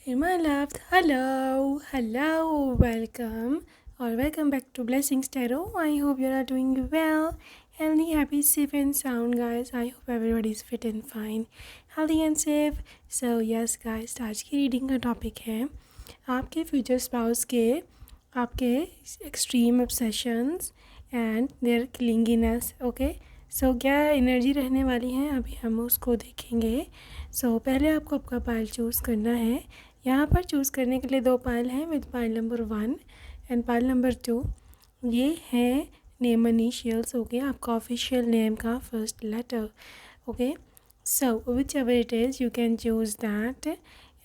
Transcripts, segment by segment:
My loved, hello, welcome back to Blessings Tarot. I hope you are doing well, healthy, happy, safe and sound, guys. I hope everybody is fit and fine, healthy and safe. So yes, guys, आज की reading का topic है आपके future spouse के आपके extreme obsessions and their clinginess. Okay, so क्या energy रहने वाली है अभी हम उसको देखेंगे. सो पहले आपको आपका पाइल चूज़ करना है. यहाँ पर चूज़ करने के लिए 2 पाइल हैं with pile number 1 and pile number 2. ये है नेम इनिशियल्स. ओके, आपका ऑफिशियल नेम का first letter. Okay, so whichever it is you can choose that.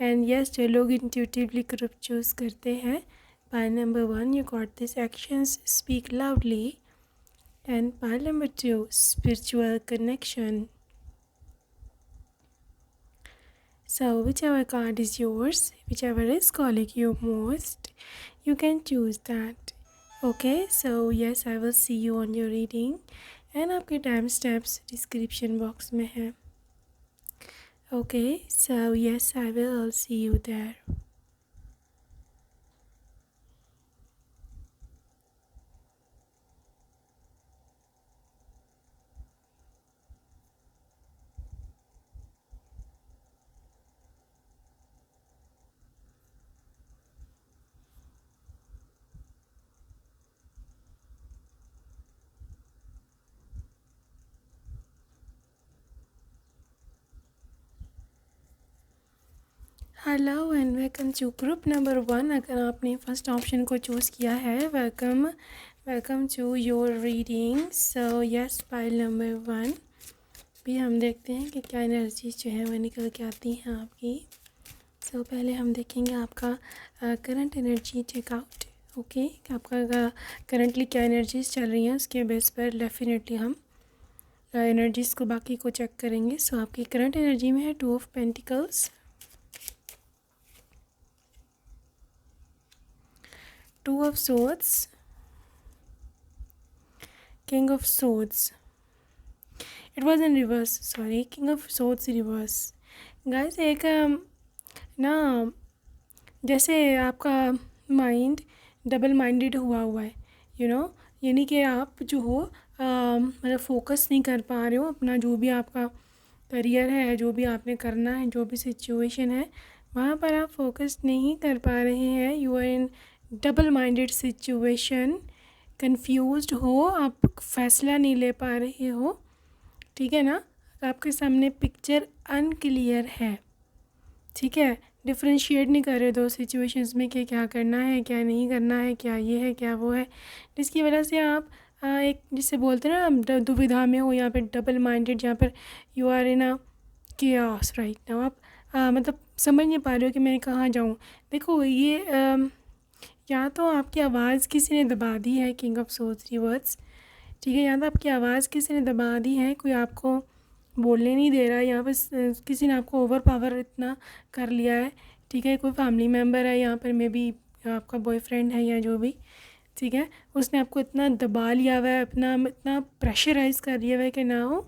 And yes, जो लोग इंट्यूटिवली ग्रुप चूज़ करते हैं, pile number 1 you got this actions speak loudly. And pile number 2 spiritual connection. So whichever card is yours, whichever is calling you most, you can choose that. Okay, so yes, I will see you on your reading and आपके time steps description box में है. Okay, so yes, I will see you there. Hello and welcome to group number 1. अगर आपने first option को choose किया है, welcome to your reading. So yes, pile number 1 भी हम देखते हैं कि क्या एनर्जी जो है वह निकल के आती हैं आपकी. सो पहले हम देखेंगे आपका करंट एनर्जी चेकआउट. ओके, आपका करंटली क्या एनर्जीज चल रही हैं उसके बेस पर डेफिनेटली हम एनर्जीज़ को बाकी को चेक करेंगे. सो आपकी करंट एनर्जी में है 2 of pentacles, 2 of swords, king of swords. It was in reverse, sorry, king of swords reverse. Guys, एक ना जैसे आपका माइंड डबल माइंडेड हुआ है, यानी कि आप जो हो मतलब फोकस नहीं कर पा रहे हो अपना, जो भी आपका करियर है, जो भी आपने करना है, जो भी सिचुएशन है, वहाँ पर आप फोकस नहीं कर पा रहे हैं. You are in double minded situation, confused हो, आप फैसला नहीं ले पा रहे हो. ठीक है ना, आपके सामने पिक्चर अनक्लियर है. ठीक है, डिफ्रेंशिएट नहीं कर रहे 2 सिचुएशंस में कि क्या करना है, क्या नहीं करना है, क्या ये है, क्या वो है, जिसकी वजह से आप एक जिसे बोलते हैं ना दुविधा में हो, यहाँ पर डबल माइंडेड, जहाँ पर you are in a chaos right now. आप मतलब समझ नहीं पा रहे हो कि मैं कहाँ जाऊँ. देखो, ये या तो आपकी आवाज़ किसी ने दबा दी है, किंग ऑफ सोर्ड्स रिवर्स. ठीक है, या तो आपकी आवाज़ किसी ने दबा दी है, कोई आपको बोलने नहीं दे रहा है, यहाँ पर किसी ने आपको ओवर पावर इतना कर लिया है. ठीक है, कोई फैमिली मेम्बर है यहाँ पर, मे बी आपका बॉयफ्रेंड है या जो भी. ठीक है, उसने आपको इतना दबा लिया हुआ है, अपना इतना प्रेशराइज़ कर लिया हुआ है कि ना हो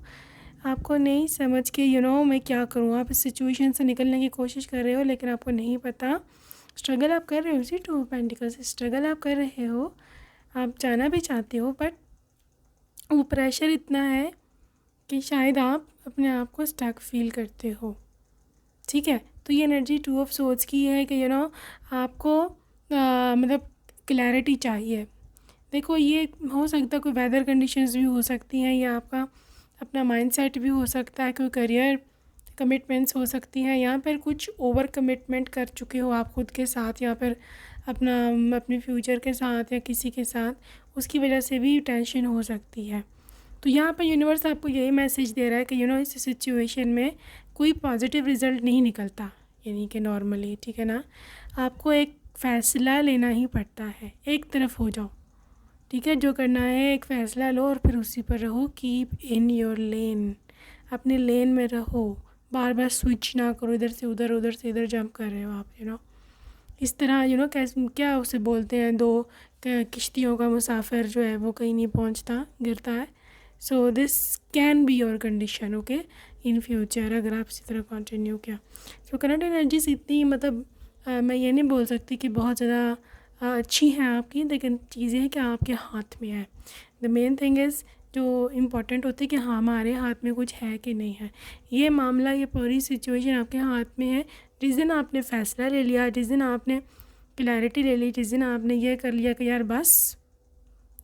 आपको नहीं समझ के मैं क्या करूँ. आप इस सिचुएशन से निकलने की कोशिश कर रहे हो, लेकिन आपको नहीं पता. स्ट्रगल आप कर रहे हो, 2 ऑफ पेंटिकल्स, स्ट्रगल आप कर रहे हो, आप जाना भी चाहते हो, बट वो प्रेशर इतना है कि शायद आप अपने आप को स्टक फील करते हो. ठीक है, तो ये एनर्जी 2 ऑफ सोर्ड्स की है कि आपको मतलब क्लैरिटी चाहिए. देखो, ये हो सकता है कोई वेदर कंडीशंस भी हो सकती हैं, या आपका अपना माइंडसेट भी हो सकता है, कोई करियर कमिटमेंट्स हो सकती हैं. यहाँ पर कुछ ओवर कमिटमेंट कर चुके हो आप खुद के साथ, यहाँ पर अपने फ्यूचर के साथ या किसी के साथ, उसकी वजह से भी टेंशन हो सकती है. तो यहाँ पर यूनिवर्स आपको यही मैसेज दे रहा है कि इस सिचुएशन में कोई पॉजिटिव रिज़ल्ट नहीं निकलता, यानी कि नॉर्मली. ठीक है ना, आपको एक फ़ैसला लेना ही पड़ता है, एक तरफ हो जाओ. ठीक है, जो करना है एक फ़ैसला लो और फिर उसी पर रहो. कीप इन योर लेन, अपने लेन में रहो, बार बार स्विच ना करो, इधर से उधर से इधर जंप कर रहे हो आप. इस तरह कैसे क्या उसे बोलते हैं, 2 किश्तियों का मुसाफिर जो है वो कहीं नहीं पहुंचता, गिरता है. So this can be your condition okay in future, अगर आप इसी तरह कंटिन्यू किया. सो करंट एनर्जीज इतनी मतलब मैं ये नहीं बोल सकती कि बहुत ज़्यादा अच्छी हैं आपकी, लेकिन चीज़ें हैं कि आपके हाथ में है। द मेन थिंग इज़ जो इम्पोर्टेंट होती है कि हाँ हमारे हाथ में कुछ है कि नहीं है। ये मामला, ये पूरी सिचुएशन आपके हाथ में है। जिस दिन आपने फ़ैसला ले लिया, जिस दिन आपने क्लैरिटी ले ली, जिस दिन आपने ये कर लिया कि यार बस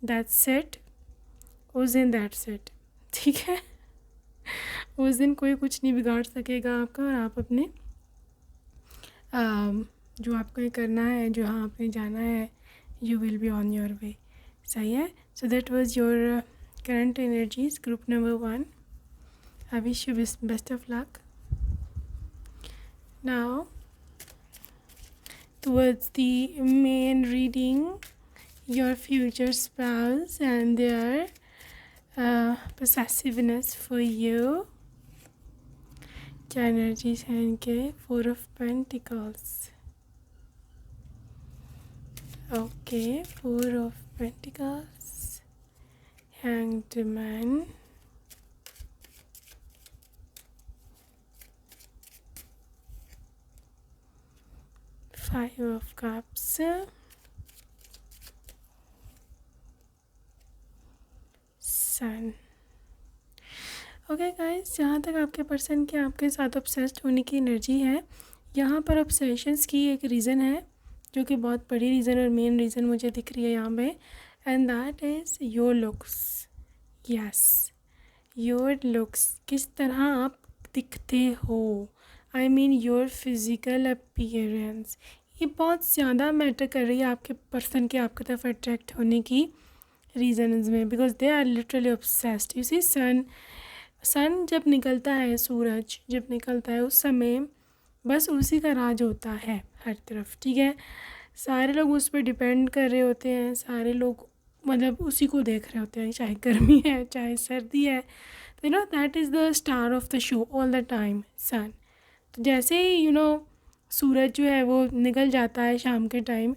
दैट्स इट, उस दिन दैट्स इट, ठीक है। उस दिन कोई कुछ नहीं बिगाड़ सकेगा आपका, और आप अपने जो आपको ये करना है, जो हाँ आपने जाना है, you will be on your वे। सही है। So that was your current energies, group number 1। I wish you best of luck. Now towards the main reading, your future spouse and their possessiveness for you. क्या energies हैं इनके? 4 of Pentacles, okay, 4 of Pentacles, Hanged Man, 5 of Cups, Sun। Okay guys, जहाँ तक आपके person के आपके साथ obsessed होने की एनर्जी है, यहाँ पर ऑब्सेशंस की एक रीज़न है जो कि बहुत बड़ी रीज़न और मेन रीज़न मुझे दिख रही है यहाँ पे, and that is your looks. Yes, your looks, किस तरह आप दिखते हो, I mean your physical appearance, ये बहुत ज़्यादा मैटर कर रही है आपके पर्सन के आपकी तरफ अट्रैक्ट होने की रीज़न्स में, because they are literally obsessed. You see sun जब निकलता है, सूरज जब निकलता है, उस समय बस उसी का राज होता है हर तरफ, ठीक है। सारे लोग उस पर डिपेंड कर रहे होते हैं, सारे लोग मतलब उसी को देख रहे होते हैं, चाहे गर्मी है चाहे सर्दी है, तो that is the star of the show all the time, sun. तो जैसे ही सूरज जो है वो निकल जाता है शाम के time,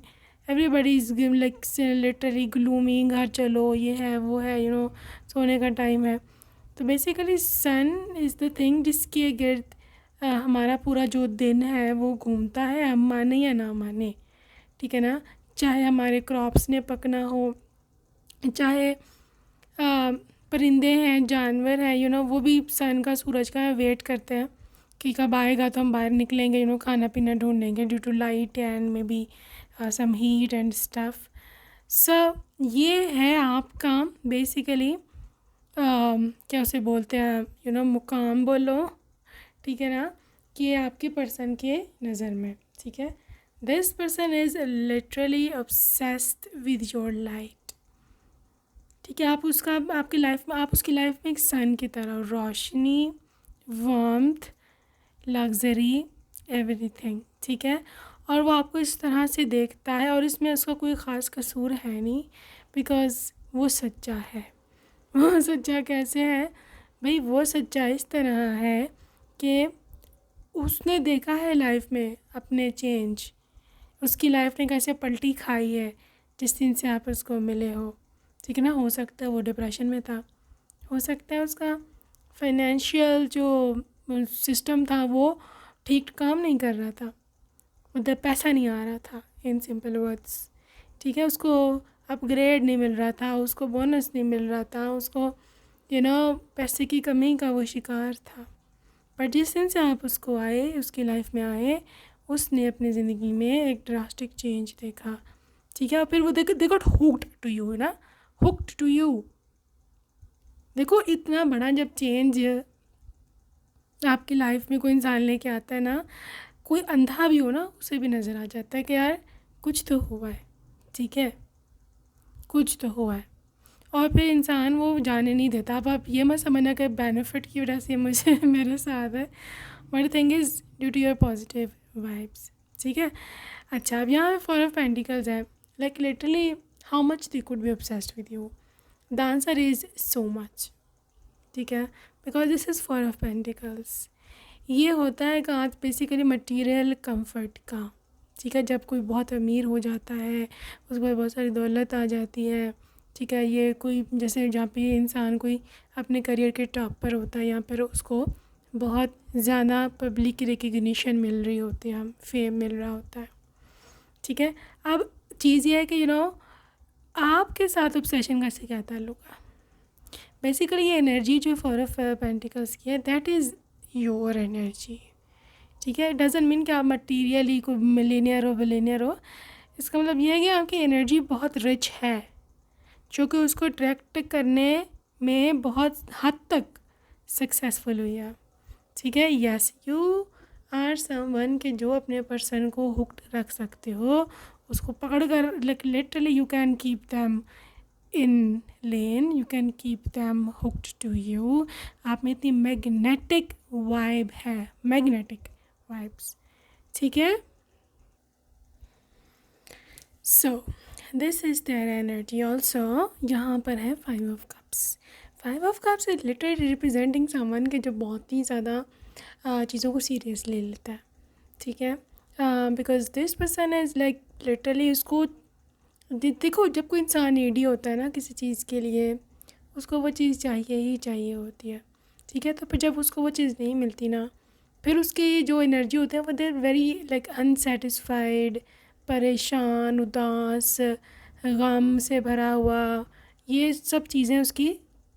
everybody is like literally gloomy, घर चलो, ये है वो है, सोने का टाइम है। तो basically sun is the thing जिसके गिर्द हमारा पूरा जो दिन है वो घूमता है, हम माने या ना माने, ठीक है ना। चाहे हमारे क्रॉप्स ने पकना हो, चाहे परिंदे हैं, जानवर हैं, वो भी सन का, सूरज का वेट करते हैं कि कब आएगा तो हम बाहर निकलेंगे, खाना पीना ढूंढेंगे, due to light and may be some heat and stuff. So ये है आपका बेसिकली क्या उसे बोलते हैं, मुकाम बोलो, ठीक है ना, कि आपके पर्सन के नज़र में, ठीक है। This person is literally obsessed with your light, ठीक है। आप उसका आपकी लाइफ में, आप उसकी लाइफ में एक सन की तरह, रोशनी, वार्मथ, लग्जरी, एवरीथिंग, ठीक है। और वो आपको इस तरह से देखता है, और इसमें उसका कोई ख़ास कसूर है नहीं, बिकॉज़ वो सच्चा है। वो सच्चा कैसे है भाई? वो सच्चा इस तरह है कि उसने देखा है लाइफ में अपने चेंज, उसकी लाइफ ने कैसे पलटी खाई है जिस दिन से आप उसको मिले हो, ठीक है ना। हो सकता है वो डिप्रेशन में था, हो सकता है उसका फाइनेंशियल जो सिस्टम था वो ठीक काम नहीं कर रहा था, मतलब पैसा नहीं आ रहा था, इन सिंपल वर्ड्स, ठीक है। उसको अपग्रेड नहीं मिल रहा था, उसको बोनस नहीं मिल रहा था, उसको पैसे की कमी का वो शिकार था। पर जिस दिन से आप उसको आए, उसकी लाइफ में आए, उसने अपनी ज़िंदगी में एक ड्रास्टिक चेंज देखा, ठीक है। और फिर वो they got hooked to you, ना, हुक्ड टू यू। देखो इतना बड़ा जब चेंज आपकी लाइफ में कोई इंसान लेके आता है ना, कोई अंधा भी हो ना, उसे भी नज़र आ जाता है कि यार कुछ तो हुआ है, ठीक है, कुछ तो हुआ है। और फिर इंसान वो जाने नहीं देता। अब आप ये मत समझना कि बेनिफिट की वजह से मुझे मेरे साथ है, but thing is due to your positive vibes, ठीक है। अच्छा, अब यहाँ पे 4 of Pentacles है, like literally how much they could be obsessed with you. The answer is so much, ठीक है, because this is 4 of Pentacles। ये होता है कि आज बेसिकली मटीरियल कंफर्ट का, ठीक है। जब कोई बहुत अमीर हो जाता है, उसके बाद बहुत सारी दौलत आ जाती है, ठीक है। ये कोई जैसे जहाँ पे इंसान कोई अपने करियर के टॉप पर होता है, यहाँ पर उसको बहुत ज़्यादा पब्लिक रिकग्निशन मिल रही होती है, फेम मिल रहा होता है, ठीक है। अब चीज़ ये है कि आपके साथ ऑब्सेशन का से क्या ताल्लुक है। बेसिकली ये एनर्जी जो 4 ऑफ पेंटिकल्स की है, दैट इज़ योर एनर्जी, ठीक है। डजंट मीन कि आप मटीरियली कोई मिलीनियर हो बिलीनियर हो। इसका मतलब ये है कि आपकी एनर्जी बहुत रिच है, जो कि उसको अट्रैक्ट करने में बहुत हद तक सक्सेसफुल हुई है, ठीक है। यस, यू आर समवन के जो अपने पर्सन को हुक्ड रख सकते हो, उसको पकड़ कर literally you can keep them in lane, you can keep them hooked to you. आप में इतनी मैग्नेटिक वाइब है, मैग्नेटिक वाइब्स, ठीक है। So this is their energy also. यहाँ पर है 5 of cups. 5 of cups is literally representing someone के जो बहुत ही ज़्यादा चीज़ों को सीरियसली लेता है, ठीक है। Because this person is like literally उसको देखो, जब कोई इंसान नीडी होता है ना किसी चीज़ के लिए, उसको वो चीज़ चाहिए ही चाहिए होती है, ठीक है। तो फिर जब उसको वो चीज़ नहीं मिलती ना, फिर उसकी जो एनर्जी होती है वो देर वेरी लाइक अनसेटिस्फाइड, परेशान, उदास, गम से भरा हुआ, ये सब चीज़ें उसकी,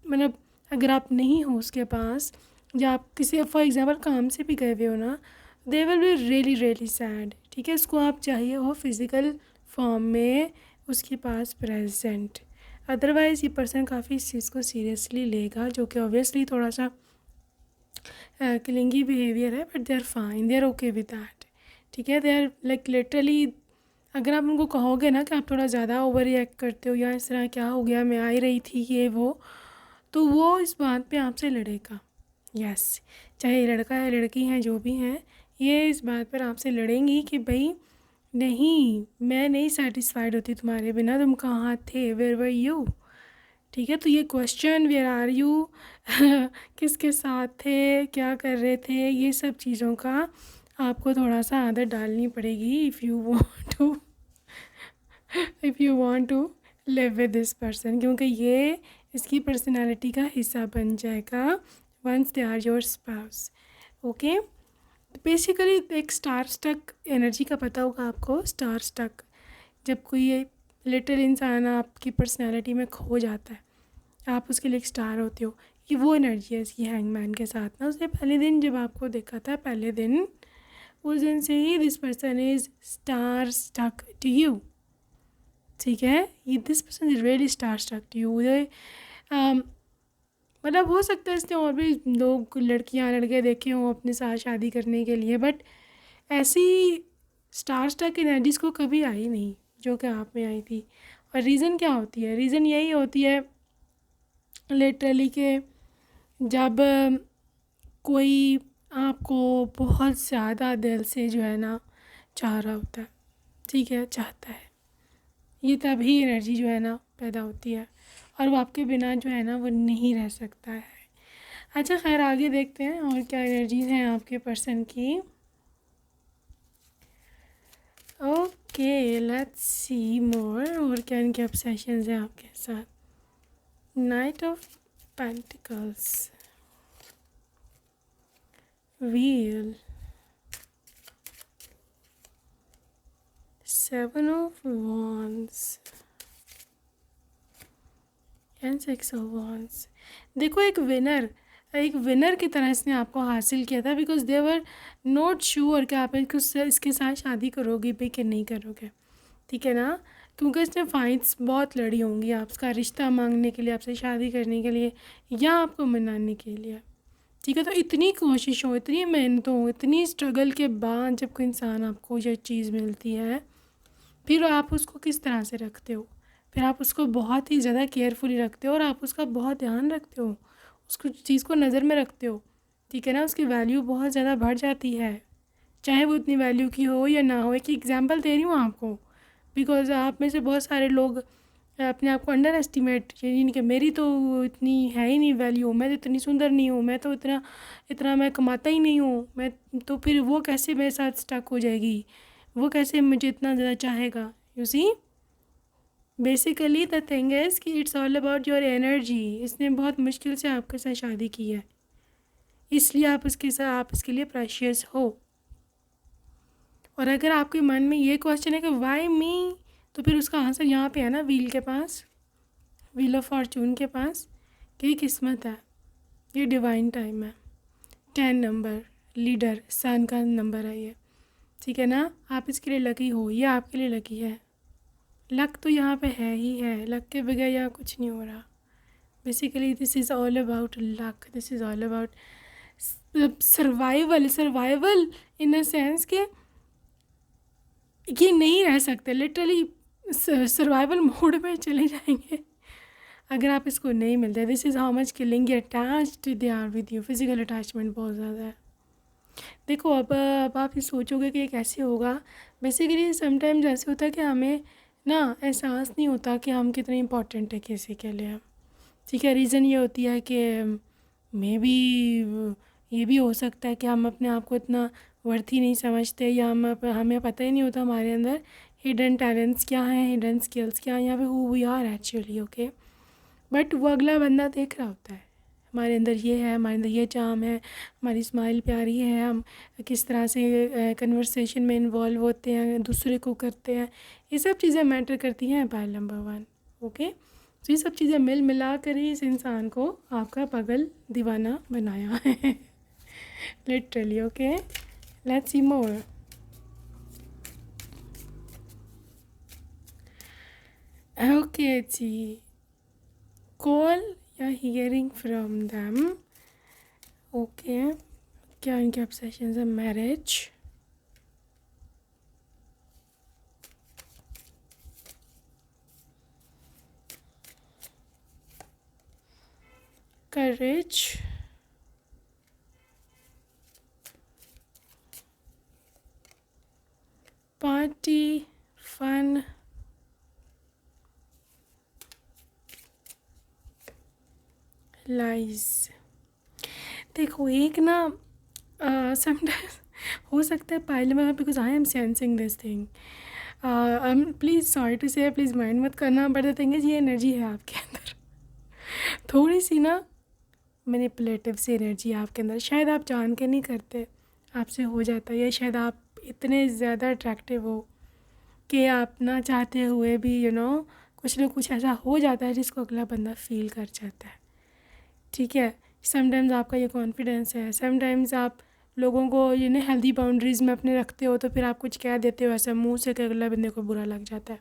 मतलब अगर आप नहीं हो उसके पास, या आप किसी फॉर एग्ज़ाम्पल काम से भी गए हुए हो ना, they will be really really sad, ठीक है। उसको आप चाहिए हो फिज़िकल फॉर्म में उसके पास प्रेजेंट। अदरवाइज़ ये पर्सन काफ़ी इस चीज़ को सीरियसली लेगा, जो कि ऑब्वियसली थोड़ा सा क्लिंगी बिहेवियर है, but they are fine, they are okay with that, ठीक है। दे आर लाइक लिटरली, अगर आप उनको कहोगे ना कि आप थोड़ा ज़्यादा ओवर रिएक्ट करते हो, या इस तरह क्या हो गया, मैं आई रही थी ये वो, तो वो इस बात पे आपसे लड़ेगा। यस, चाहे लड़का है लड़की है जो भी हैं, ये इस बात पर आपसे लड़ेंगी कि भाई नहीं, मैं नहीं सेटिस्फाइड होती तुम्हारे बिना, तुम कहाँ थे, वेयर वर यू, ठीक है। तो ये क्वेश्चन वेयर आर यू किसके साथ थे, क्या कर रहे थे, ये सब चीज़ों का आपको थोड़ा सा आदत डालनी पड़ेगी if you want to live with this person, क्योंकि ये इसकी पर्सनालिटी का हिस्सा बन जाएगा once they are your spouse, okay. Basically एक स्टार स्टक एनर्जी का पता होगा आपको। स्टार स्टक, जब कोई लिटिल इंसान आपकी पर्सनालिटी में खो जाता है, आप उसके लिए एक स्टार होते हो, ये वो एनर्जी है इसकी हैंगमैन के साथ ना। उसने पहले दिन जब आपको देखा था, पहले दिन, उस दिन से ही this person is star stuck to you, ठीक है। ये this person is really star stuck to you. मतलब हो सकता है इसने और भी लोग, लड़कियां लड़के देखे हों अपने साथ शादी करने के लिए, बट ऐसी स्टार स्टक एनर्जीज को कभी आई नहीं जो कि आप में आई थी। और रीज़न क्या होती है? रीज़न यही होती है लिटरली कि जब कोई आपको बहुत ज़्यादा दिल से जो है ना चाह रहा होता है, ठीक है, चाहता है, ये तभी एनर्जी जो है ना पैदा होती है, और वो आपके बिना जो है ना वो नहीं रह सकता है। अच्छा खैर, आगे देखते हैं और क्या एनर्जीज हैं आपके पर्सन की। ओके, लेट्स सी मोर, और क्या इनके ऑब्सेशंस हैं आपके साथ। Night of pentacles, wheel, 7 of wands and 6 of wands. देखो, एक विनर की तरह इसने आपको हासिल किया था, because they were not sure कि आप इसके साथ शादी करोगे भी कि नहीं करोगे, ठीक है ना। क्योंकि इसने फाइट्स बहुत लड़ी होंगी आपका रिश्ता मांगने के लिए, आपसे शादी करने के लिए, या आपको मनाने के लिए, ठीक है। तो इतनी कोशिश हो, इतनी मेहनत हो, इतनी स्ट्रगल के बाद जब कोई इंसान आपको ये चीज़ मिलती है, फिर आप उसको किस तरह से रखते हो? फिर आप उसको बहुत ही ज़्यादा केयरफुली रखते हो, और आप उसका बहुत ध्यान रखते हो, उसको चीज़ को नज़र में रखते हो, ठीक है ना। उसकी वैल्यू बहुत ज़्यादा बढ़ जाती है, चाहे वो इतनी वैल्यू की हो या ना हो। एक एग्जांपल दे रही हूँ आपको, बिकॉज आप में से बहुत सारे लोग अपने आप को अंडर एस्टिमेट, यानी कि मेरी तो इतनी है ही नहीं वैल्यू, मैं तो इतनी सुंदर नहीं हूँ, मैं तो इतना इतना मैं कमाता ही नहीं हूँ, मैं तो फिर वो कैसे मेरे साथ स्टक हो जाएगी, वो कैसे मुझे इतना ज़्यादा चाहेगा। You see, basically the thing is कि it's all about your energy. इसने बहुत मुश्किल से आपके साथ शादी की है, इसलिए आप उसके साथ, आप इसके लिए प्रेशियस हो। और अगर आपके मन में ये क्वेश्चन है कि वाई मी, तो फिर उसका आंसर यहाँ पे है ना, व्हील के पास, व्हील ऑफ फॉर्चून के पास, कि ये किस्मत है, ये डिवाइन टाइम है। 10 नंबर, लीडर, सन का नंबर है ये, ठीक है ना। आप इसके लिए लकी हो, ये आपके लिए लकी है। लक तो यहाँ पे है ही है, लक के बगैर यहाँ कुछ नहीं हो रहा। Basically this is all about luck, this is all about survival. Survival in a sense कि ये नहीं रह सकते, लिटरली सर्वाइवल मोड में चले जाएंगे अगर आप इसको नहीं मिलते। This is how much clinging attached they are with you. Physical attachment बहुत ज़्यादा है। देखो अब आप ये सोचोगे कि ये कैसे होगा। बेसिकली समटाइम्स ऐसे होता है कि हमें ना एहसास नहीं होता कि हम कितने इंपॉर्टेंट है किसी के लिए, ठीक है। रीज़न ये होती है कि मे बी ये भी हो सकता है कि हम अपने आप को इतना वर्थी नहीं समझते, या हमें पता ही नहीं होता हमारे अंदर हिडन टैलेंट्स क्या हैं, हिडन स्किल्स क्या हैं, या फिर who we are actually, okay. But वो अगला बंदा देख रहा होता है हमारे अंदर ये है, हमारे अंदर ये चार्म है, हमारी स्माइल प्यारी है, हम किस तरह से कन्वर्सेशन में इन्वॉल्व होते हैं, दूसरे को करते हैं, ये सब चीज़ें मैटर करती हैं पायल नंबर 1, ओके। तो ये सब चीज़ें मिल मिला कर ही इस इंसान को आपका पागल दीवाना बनाया है literally, okay. Let's see more. Okay ji, call या हियरिंग फ्रॉम देम, ओके। क्या इनके ऑब्सेशंस है? Marriage, courage, party, fun, lies। देखो एक ना समटाइम्स हो सकता है पायल में, because I am sensing this thing, please sorry to say, please mind मत करना, बट द थिंग इज़ ये एनर्जी है आपके अंदर थोड़ी सी ना मैनिपुलेटिव सी एनर्जी है आपके अंदर। शायद आप जान के नहीं करते, आपसे हो जाता है, या शायद आप इतने ज़्यादा अट्रैक्टिव हो कि आप ना चाहते हुए भी कुछ ना कुछ ऐसा हो जाता है जिसको अगला बंदा फील कर जाता है, ठीक है। समटाइम्स आपका ये कॉन्फिडेंस है, समटाइम्स आप लोगों को हेल्दी बाउंड्रीज़ में अपने रखते हो, तो फिर आप कुछ कह देते हो ऐसा मुंह से कि अगला बंदे को बुरा लग जाता है।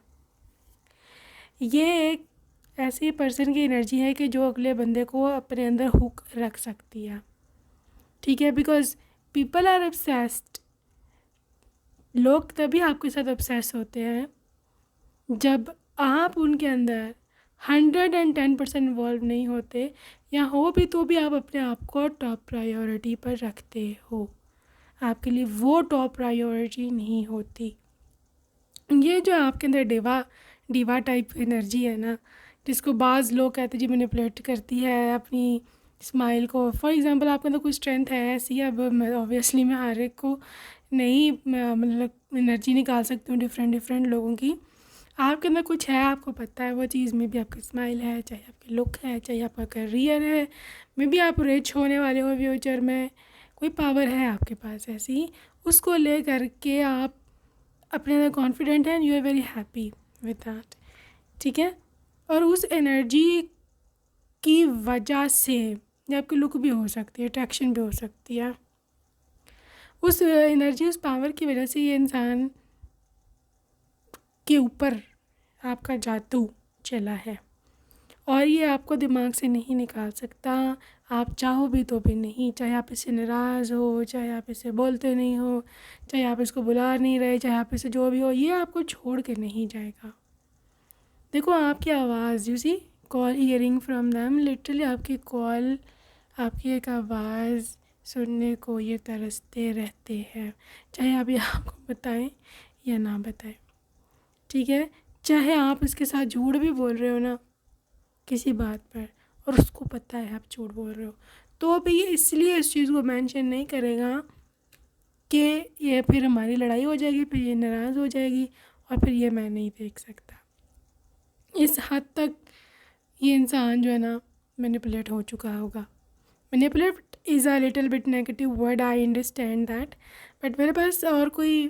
ये एक ऐसी पर्सन की एनर्जी है कि जो अगले बंदे को अपने अंदर हुक रख सकती है, ठीक है। बिकॉज पीपल आर ऑब्सेस्ड, लोग तभी आपके साथ ऑब्सेस होते हैं जब आप उनके अंदर 110% इन्वॉल्व नहीं होते, या हो भी तो भी आप अपने आप को टॉप प्रायोरिटी पर रखते हो, आपके लिए वो टॉप प्रायोरिटी नहीं होती। ये जो आपके अंदर डिवा टाइप एनर्जी है ना, जिसको बाज़ लोग कहते हैं जी मैनिपुलेट करती है अपनी स्माइल को। फॉर एग्जांपल आपके अंदर कुछ स्ट्रेंथ है ऐसी, अब मैं ऑब्वियसली मैं हर एक को नहीं मतलब एनर्जी निकाल सकती हूँ डिफरेंट लोगों की। आपके अंदर कुछ है, आपको पता है वो चीज़, में भी आपकी स्माइल है, चाहे आपकी लुक है, चाहे आपका करियर है, मे बी आप रिच होने वाले हो फ्यूचर में, कोई पावर है आपके पास ऐसी, उसको ले करके आप अपने अंदर कॉन्फिडेंट हैं, you are very happy with that, ठीक है। और उस एनर्जी की वजह से ये आपकी लुक भी हो सकती है, अट्रैक्शन भी हो सकती है, उस एनर्जी, उस पावर की वजह से ये इंसान के ऊपर आपका जादू चला है, और ये आपको दिमाग से नहीं निकाल सकता, आप चाहो भी तो भी नहीं। चाहे आप इससे नाराज़ हो, चाहे आप इससे बोलते नहीं हो, चाहे आप इसको बुला नहीं रहे, चाहे आप इससे जो भी हो, ये आपको छोड़ के नहीं जाएगा। देखो आपकी आवाज़, you see call hearing from them, literally आपकी कॉल, आपकी एक आवाज़ सुनने को ये तरसते रहते हैं, चाहे आप ये आपको बताएं या ना बताएं, ठीक है। चाहे आप इसके साथ झूठ भी बोल रहे हो ना किसी बात पर, और उसको पता है आप झूठ बोल रहे हो, तो भी ये इसलिए इस चीज़ को मेंशन नहीं करेगा कि ये फिर हमारी लड़ाई हो जाएगी, फिर ये नाराज़ हो जाएगी, और फिर ये मैं नहीं देख सकता। इस हद तक ये इंसान जो है ना मैनिपुलेट हो चुका होगा। Manipulate is a little bit negative word, I understand that, but मेरे पास और कोई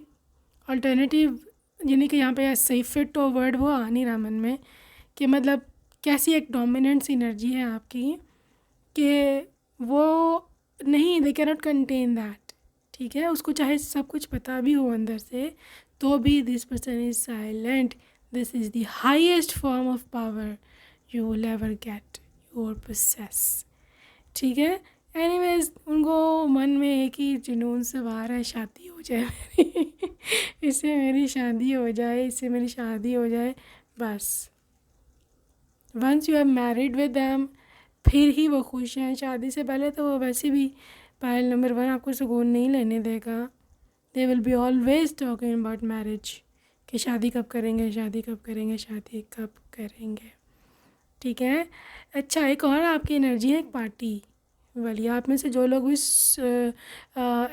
अल्टरनेटिव यानी कि यहाँ पे सही फिट तो वर्ड वो आ नहीं रहा मन में कि मतलब कैसी एक डोमिनेंट एनर्जी है आपकी कि वो नहीं, दे कैनॉट कंटेन दैट। ठीक है, उसको चाहे सब कुछ पता भी हो अंदर से तो भी this person is silent. This is the highest form of power you will ever get your possess. ठीक है, एनीवेज उनको मन में एक ही जुनून सवार है, शादी हो जाए मेरी इससे मेरी शादी हो जाए, इससे मेरी शादी हो जाए बस। Once you have married with them फिर ही वो खुश हैं। शादी से पहले तो वो वैसे भी पायल नंबर 1 आपको सुकून नहीं लेने देगा। दे will be always talking about marriage कि शादी कब करेंगे, शादी कब करेंगे, शादी कब करेंगे। ठीक है, अच्छा एक और आपकी एनर्जी है एक पार्टी वाली। आप में से जो लोग भी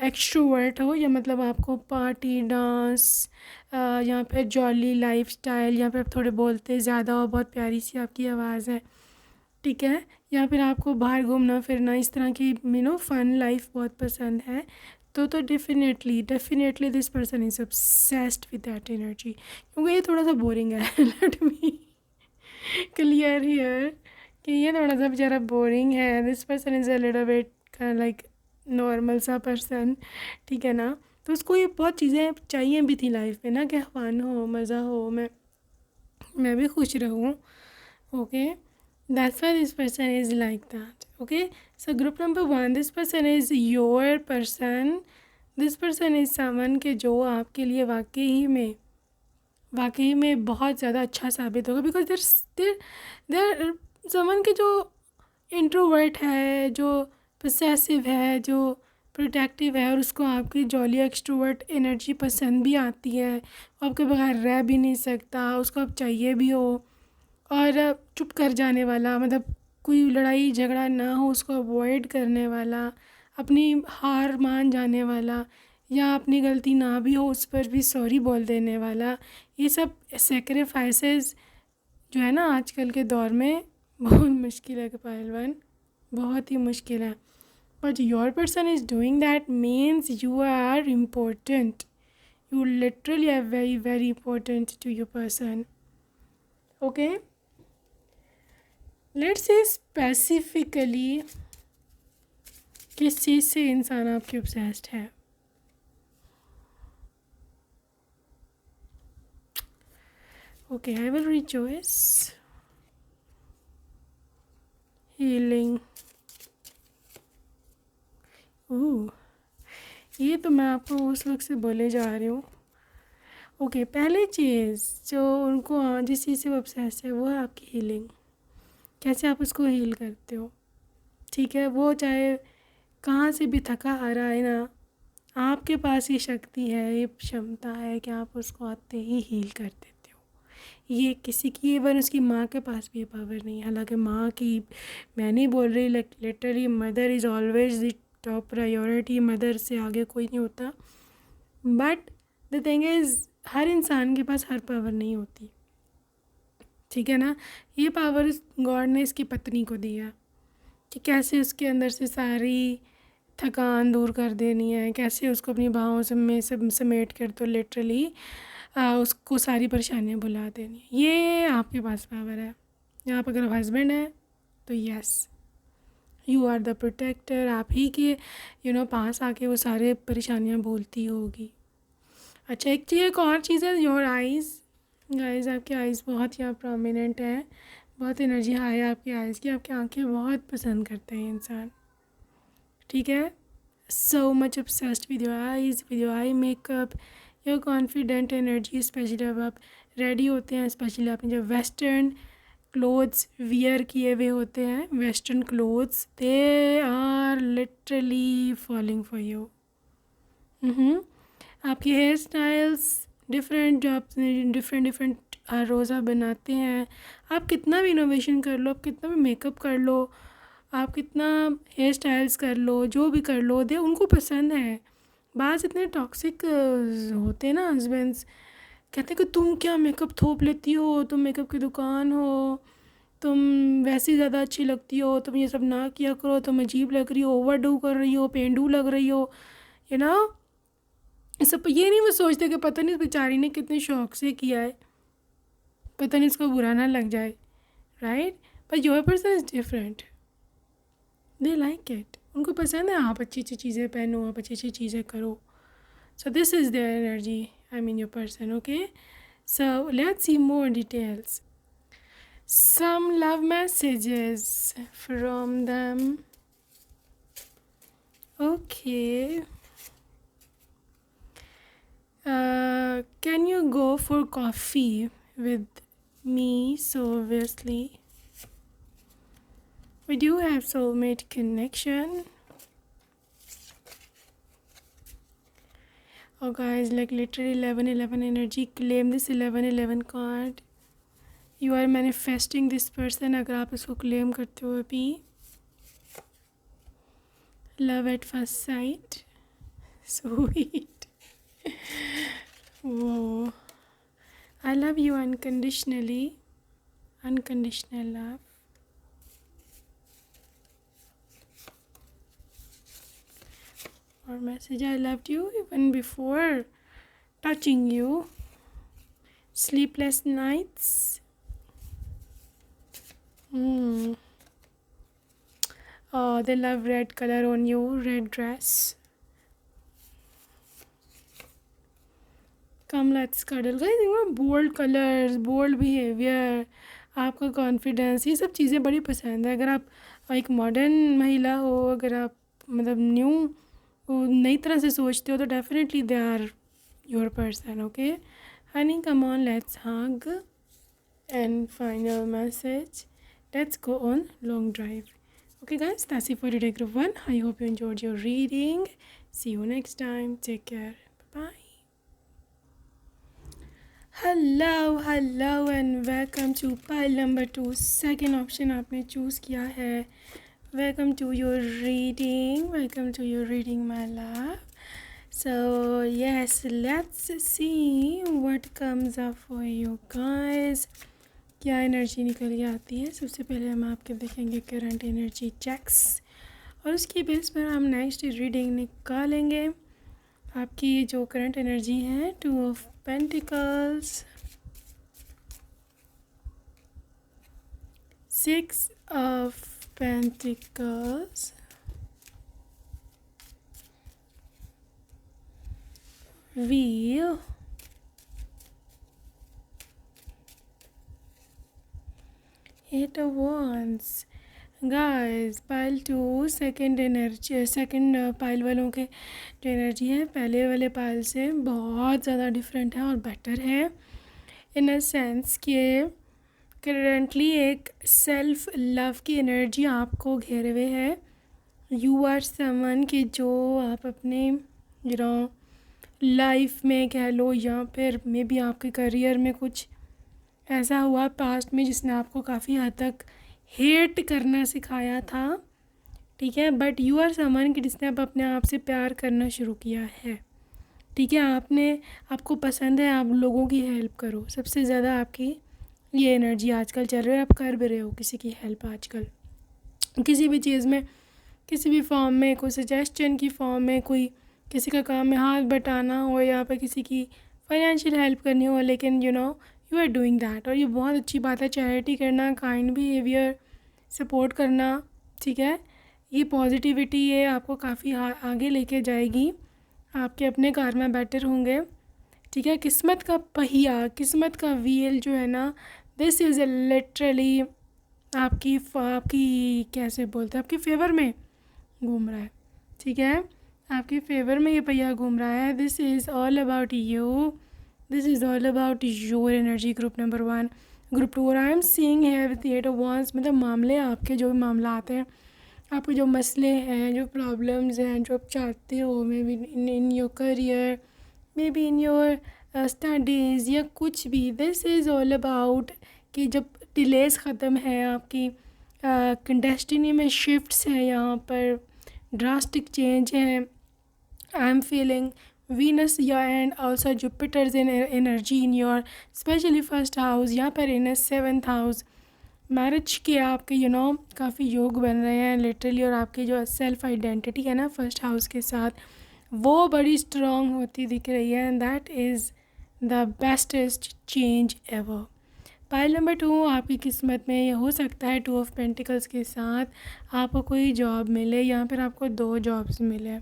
एक्सट्रोवर्ट हो, या मतलब आपको पार्टी डांस या फिर जॉली लाइफस्टाइल, या फिर आप थोड़े बोलते ज़्यादा हो, बहुत प्यारी सी आपकी आवाज़ है, ठीक है, या फिर आपको बाहर घूमना फिरना इस तरह की फन लाइफ बहुत पसंद है, तो definitely this person is obsessed with that energy, क्योंकि ये थोड़ा सा बोरिंग है लेट मी क्लियर हियर कि ये थोड़ा सा बेचारा बोरिंग है। This person is a little bit like normal सा पर्सन, ठीक है ना। तो उसको ये बहुत चीज़ें चाहिए भी थी लाइफ में ना, कि फन हो, मज़ा हो, मैं भी खुश रहूँ। Okay, that's why this person is like that. Okay, so group number 1, this person is your person. This person is someone के जो आपके लिए वाकई में बहुत ज़्यादा अच्छा साबित होगा, बिकॉज देर समवन के जो इंट्रोवर्ट है, जो पोसेसिव है, जो प्रोटेक्टिव है, और उसको आपकी जॉली एक्सट्रोवर्ट एनर्जी पसंद भी आती है, वो आपके बगैर रह भी नहीं सकता, उसको आप चाहिए भी हो, और चुप कर जाने वाला, मतलब कोई लड़ाई झगड़ा ना हो उसको अवॉइड करने वाला, अपनी हार मान जाने वाला, या अपनी गलती ना भी हो उस पर भी सॉरी बोल देने वाला। ये सब सेक्रीफाइसेस जो है ना आजकल के दौर में बहुत मुश्किल है पहलवान, बहुत ही मुश्किल है। But your person is doing that means you are important, you literally are very very important to your person. Okay, let's say specifically किस चीज़ से इंसान आपके ऑब्सेस्ड है। Okay, I will read choice healing. Oh, ये तो मैं आपको उस वक्त से बोले जा रही हूँ। ओके, पहली चीज़ जो उनको जिस चीज़ से वो ऑब्सेस्ड है वो है आपकी हीलिंग। कैसे आप उसको हील करते हो, ठीक है। वो चाहे कहाँ से भी थका हारा है ना, आपके पास ये शक्ति है, ये क्षमता है कि आप उसको आते ही हील कर देते हो। ये किसी की, इवन उसकी माँ के पास भी ये पावर नहीं है। हालांकि माँ की मैं नहीं बोल रही, literally mother is always the top priority, mother से आगे कोई नहीं होता। But the thing is her इंसान के पास हर पावर नहीं होती, ठीक है ना। ये पावर गॉड ने इसकी पत्नी को दिया कि कैसे उसके अंदर से सारी थकान दूर कर देनी है, कैसे उसको अपनी बाहों से में सब समेट कर तो लिटरली उसको सारी परेशानियां भुला देनी है। ये आपके पास पावर है। आप अगर हस्बैंड है तो yes, you are the protector, आप ही के पास आके वो सारे परेशानियां भूलती होगी। अच्छा, एक और चीज़ है, योर आइज़। गाइस, आपकी आइज़ बहुत यहाँ प्रोमिनेंट है, बहुत एनर्जी हाई है आपकी आइज़ की। आपकी आंखें बहुत पसंद करते हैं इंसान, ठीक है। So much obsessed with your eyes, with your eye makeup, your confident energy, specially जब आप रेडी होते हैं, स्पेशली आपने जब वेस्टर्न क्लोथ्स वियर किए हुए होते हैं, western clothes, they are literally falling for you. आपकी हेयर स्टाइल्स डिफरेंट, जो आप डिफरेंट रोज़ा बनाते हैं, आप कितना भी इनोवेशन कर लो, आप कितना भी मेकअप कर लो, आप कितना हेयर स्टाइल्स कर लो, जो भी कर लो, दे उनको पसंद है। बाज़ इतने टॉक्सिक होते हैं ना हस्बैंड्स, कहते हैं कि तुम क्या मेकअप थोप लेती हो, तुम मेकअप की दुकान हो, तुम वैसे ज़्यादा अच्छी लगती हो, तुम ये सब ना किया करो, तुम अजीब लग रही हो, ओवरडू कर रही हो, पेंडू लग रही हो, यू नो। सब ये नहीं वो सोचते कि पता नहीं इस बेचारी ने कितने शौक से किया है, पता नहीं इसको बुरा ना लग जाए, right. But your person is different, they like it, उनको पसंद है आप अच्छी अच्छी चीज़ें पहनो, आप अच्छी अच्छी चीज़ें करो। So this is their energy, I mean your person, okay? So let's see more details. Some love messages from them. Okay. Can you go for coffee with me? So obviously, we do have soulmate connection. Oh guys, like literally 1111 energy, claim this 1111 card. You are manifesting this person अगर आप इसको claim करते हो अभी. Love at first sight. Sweet. Whoa. I love you unconditionally. Unconditional love. Or message, I loved you even before touching you. Sleepless nights. Oh, they love red color on you, red dress. Come, let's cuddle. Guys, you know, bold colors, bold behavior, आपका confidence, ये सब चीज़ें बड़ी पसंद है। अगर आप एक मॉडर्न महिला हो, अगर आप मतलब नई तरह से सोचते हो, तो definitely they are your person, okay honey. Come on, let's hug and final message, let's go on long drive. Okay guys, that's it for today group 1. I hope you enjoyed your reading. See you next time. Take care. Bye. Hello and welcome to pile number 2. Second option आपने choose किया है. Welcome to your reading. Welcome to your reading, my love. So yes, let's see what comes up for you guys. क्या energy निकल के आती है. सबसे पहले हम आपके देखेंगे करंट एनर्जी चेक्स, और उसकी बेस पर हम नेक्स्ट रीडिंग निकालेंगे. आपकी जो करंट एनर्जी है, 2 of pentacles, 6 of pentacles, wheel, Eight of Wands. Guys, pile 2 second energy, second pile वालों के जो एनर्जी है पहले वाले पाइल से बहुत ज़्यादा डिफरेंट है और बेटर है, इन अ सेंस कि करेंटली एक सेल्फ लव की एनर्जी आपको घेरे हुए है. यू आर समवन कि जो आप अपने लाइफ में कह लो, या फिर मे बी आपके करियर में कुछ ऐसा हुआ पास्ट में जिसने आपको काफ़ी हद तक हेट करना सिखाया था, ठीक है. बट यू आर समवन कि जिसने अब अपने आप से प्यार करना शुरू किया है, ठीक है. आपको पसंद है आप लोगों की हेल्प करो. सबसे ज़्यादा आपकी ये एनर्जी आजकल चल रही है. आप कर भी रहे हो किसी की हेल्प आजकल, किसी भी चीज़ में, किसी भी फॉर्म में, कोई सजेशन की फॉर्म में, कोई किसी का काम में हाथ बटाना हो, या फिर किसी की फाइनेंशियल हेल्प करनी हो, लेकिन यू आर डूइंग दैट. और ये बहुत अच्छी बात है. चैरिटी करना, काइंड बिहेवियर, सपोर्ट करना, ठीक है. ये पॉजिटिविटी ये आपको काफ़ी आगे लेके जाएगी. आपके अपने कार में बेटर होंगे, ठीक है. किस्मत का पहिया, किस्मत का व्हील जो है ना, दिस इज़ लिटरली आपकी कैसे बोलते हैं, आपके फेवर में घूम रहा है, ठीक है. आपके फेवर में ये पहिया घूम रहा है. This is all about you. This is all about your energy, group number 1. Group 2, और आई am seeing here with the 8 of Wands, मतलब मामले आपके जो भी मामला आते हैं, आपके जो मसले हैं, जो प्रॉब्लम्स हैं, जो आप चाहते हो, may be in your career, may be in your studies, या कुछ भी. दिस इज़ ऑल अबाउट कि जब डिलेस ख़त्म है, आपकी डेस्टिनी में शिफ्ट्स हैं, यहाँ पर ड्रास्टिक चेंज है. I am feeling Venus, yeah, and also Jupiter's in energy in your especially first house, यहाँ पर in a 7th house. Marriage के आपके काफ़ी योग बन रहे हैं लिटरली, और आपकी जो सेल्फ आइडेंटिटी है ना फर्स्ट हाउस के साथ, वो बड़ी स्ट्रॉन्ग होती दिख रही है, and that is the bestest change ever. Pile number 2, आपकी किस्मत में ये हो सकता है 2 ऑफ पेंटिकल्स के साथ आपको कोई जॉब मिले, या फिर आपको 2 जॉब्स मिले,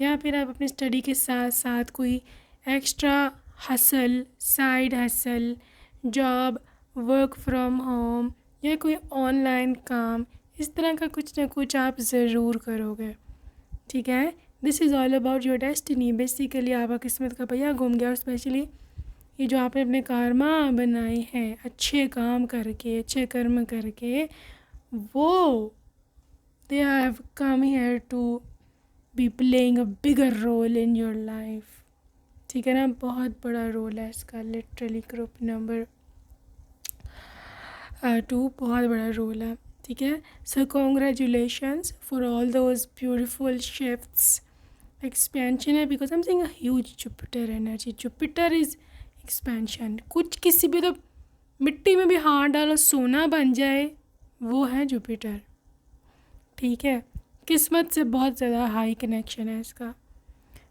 या फिर आप अपनी स्टडी के साथ साथ कोई extra hustle, side hustle, job, work from home, या कोई ऑनलाइन काम, इस तरह का कुछ ना कुछ आप ज़रूर करोगे। ठीक है, this is all about your destiny. Basically आपका किस्मत का पहिया घूम गया, और स्पेशली ये जो आपने अपने कर्मा बनाए हैं अच्छे काम करके, अच्छे कर्म करके, वो they have come here to be playing a bigger role in your life. ठीक है ना, बहुत बड़ा रोल है इसका लिटरली। ग्रुप नंबर 2 बहुत बड़ा रोल है। ठीक है, so congratulations for all those beautiful shifts, expansion है, because I am seeing a huge Jupiter energy. Jupiter is expansion. कुछ किसी भी तो मिट्टी में भी हाथ डालो सोना बन जाए, वो है जुपिटर। ठीक है, किस्मत से बहुत ज़्यादा हाई कनेक्शन है इसका।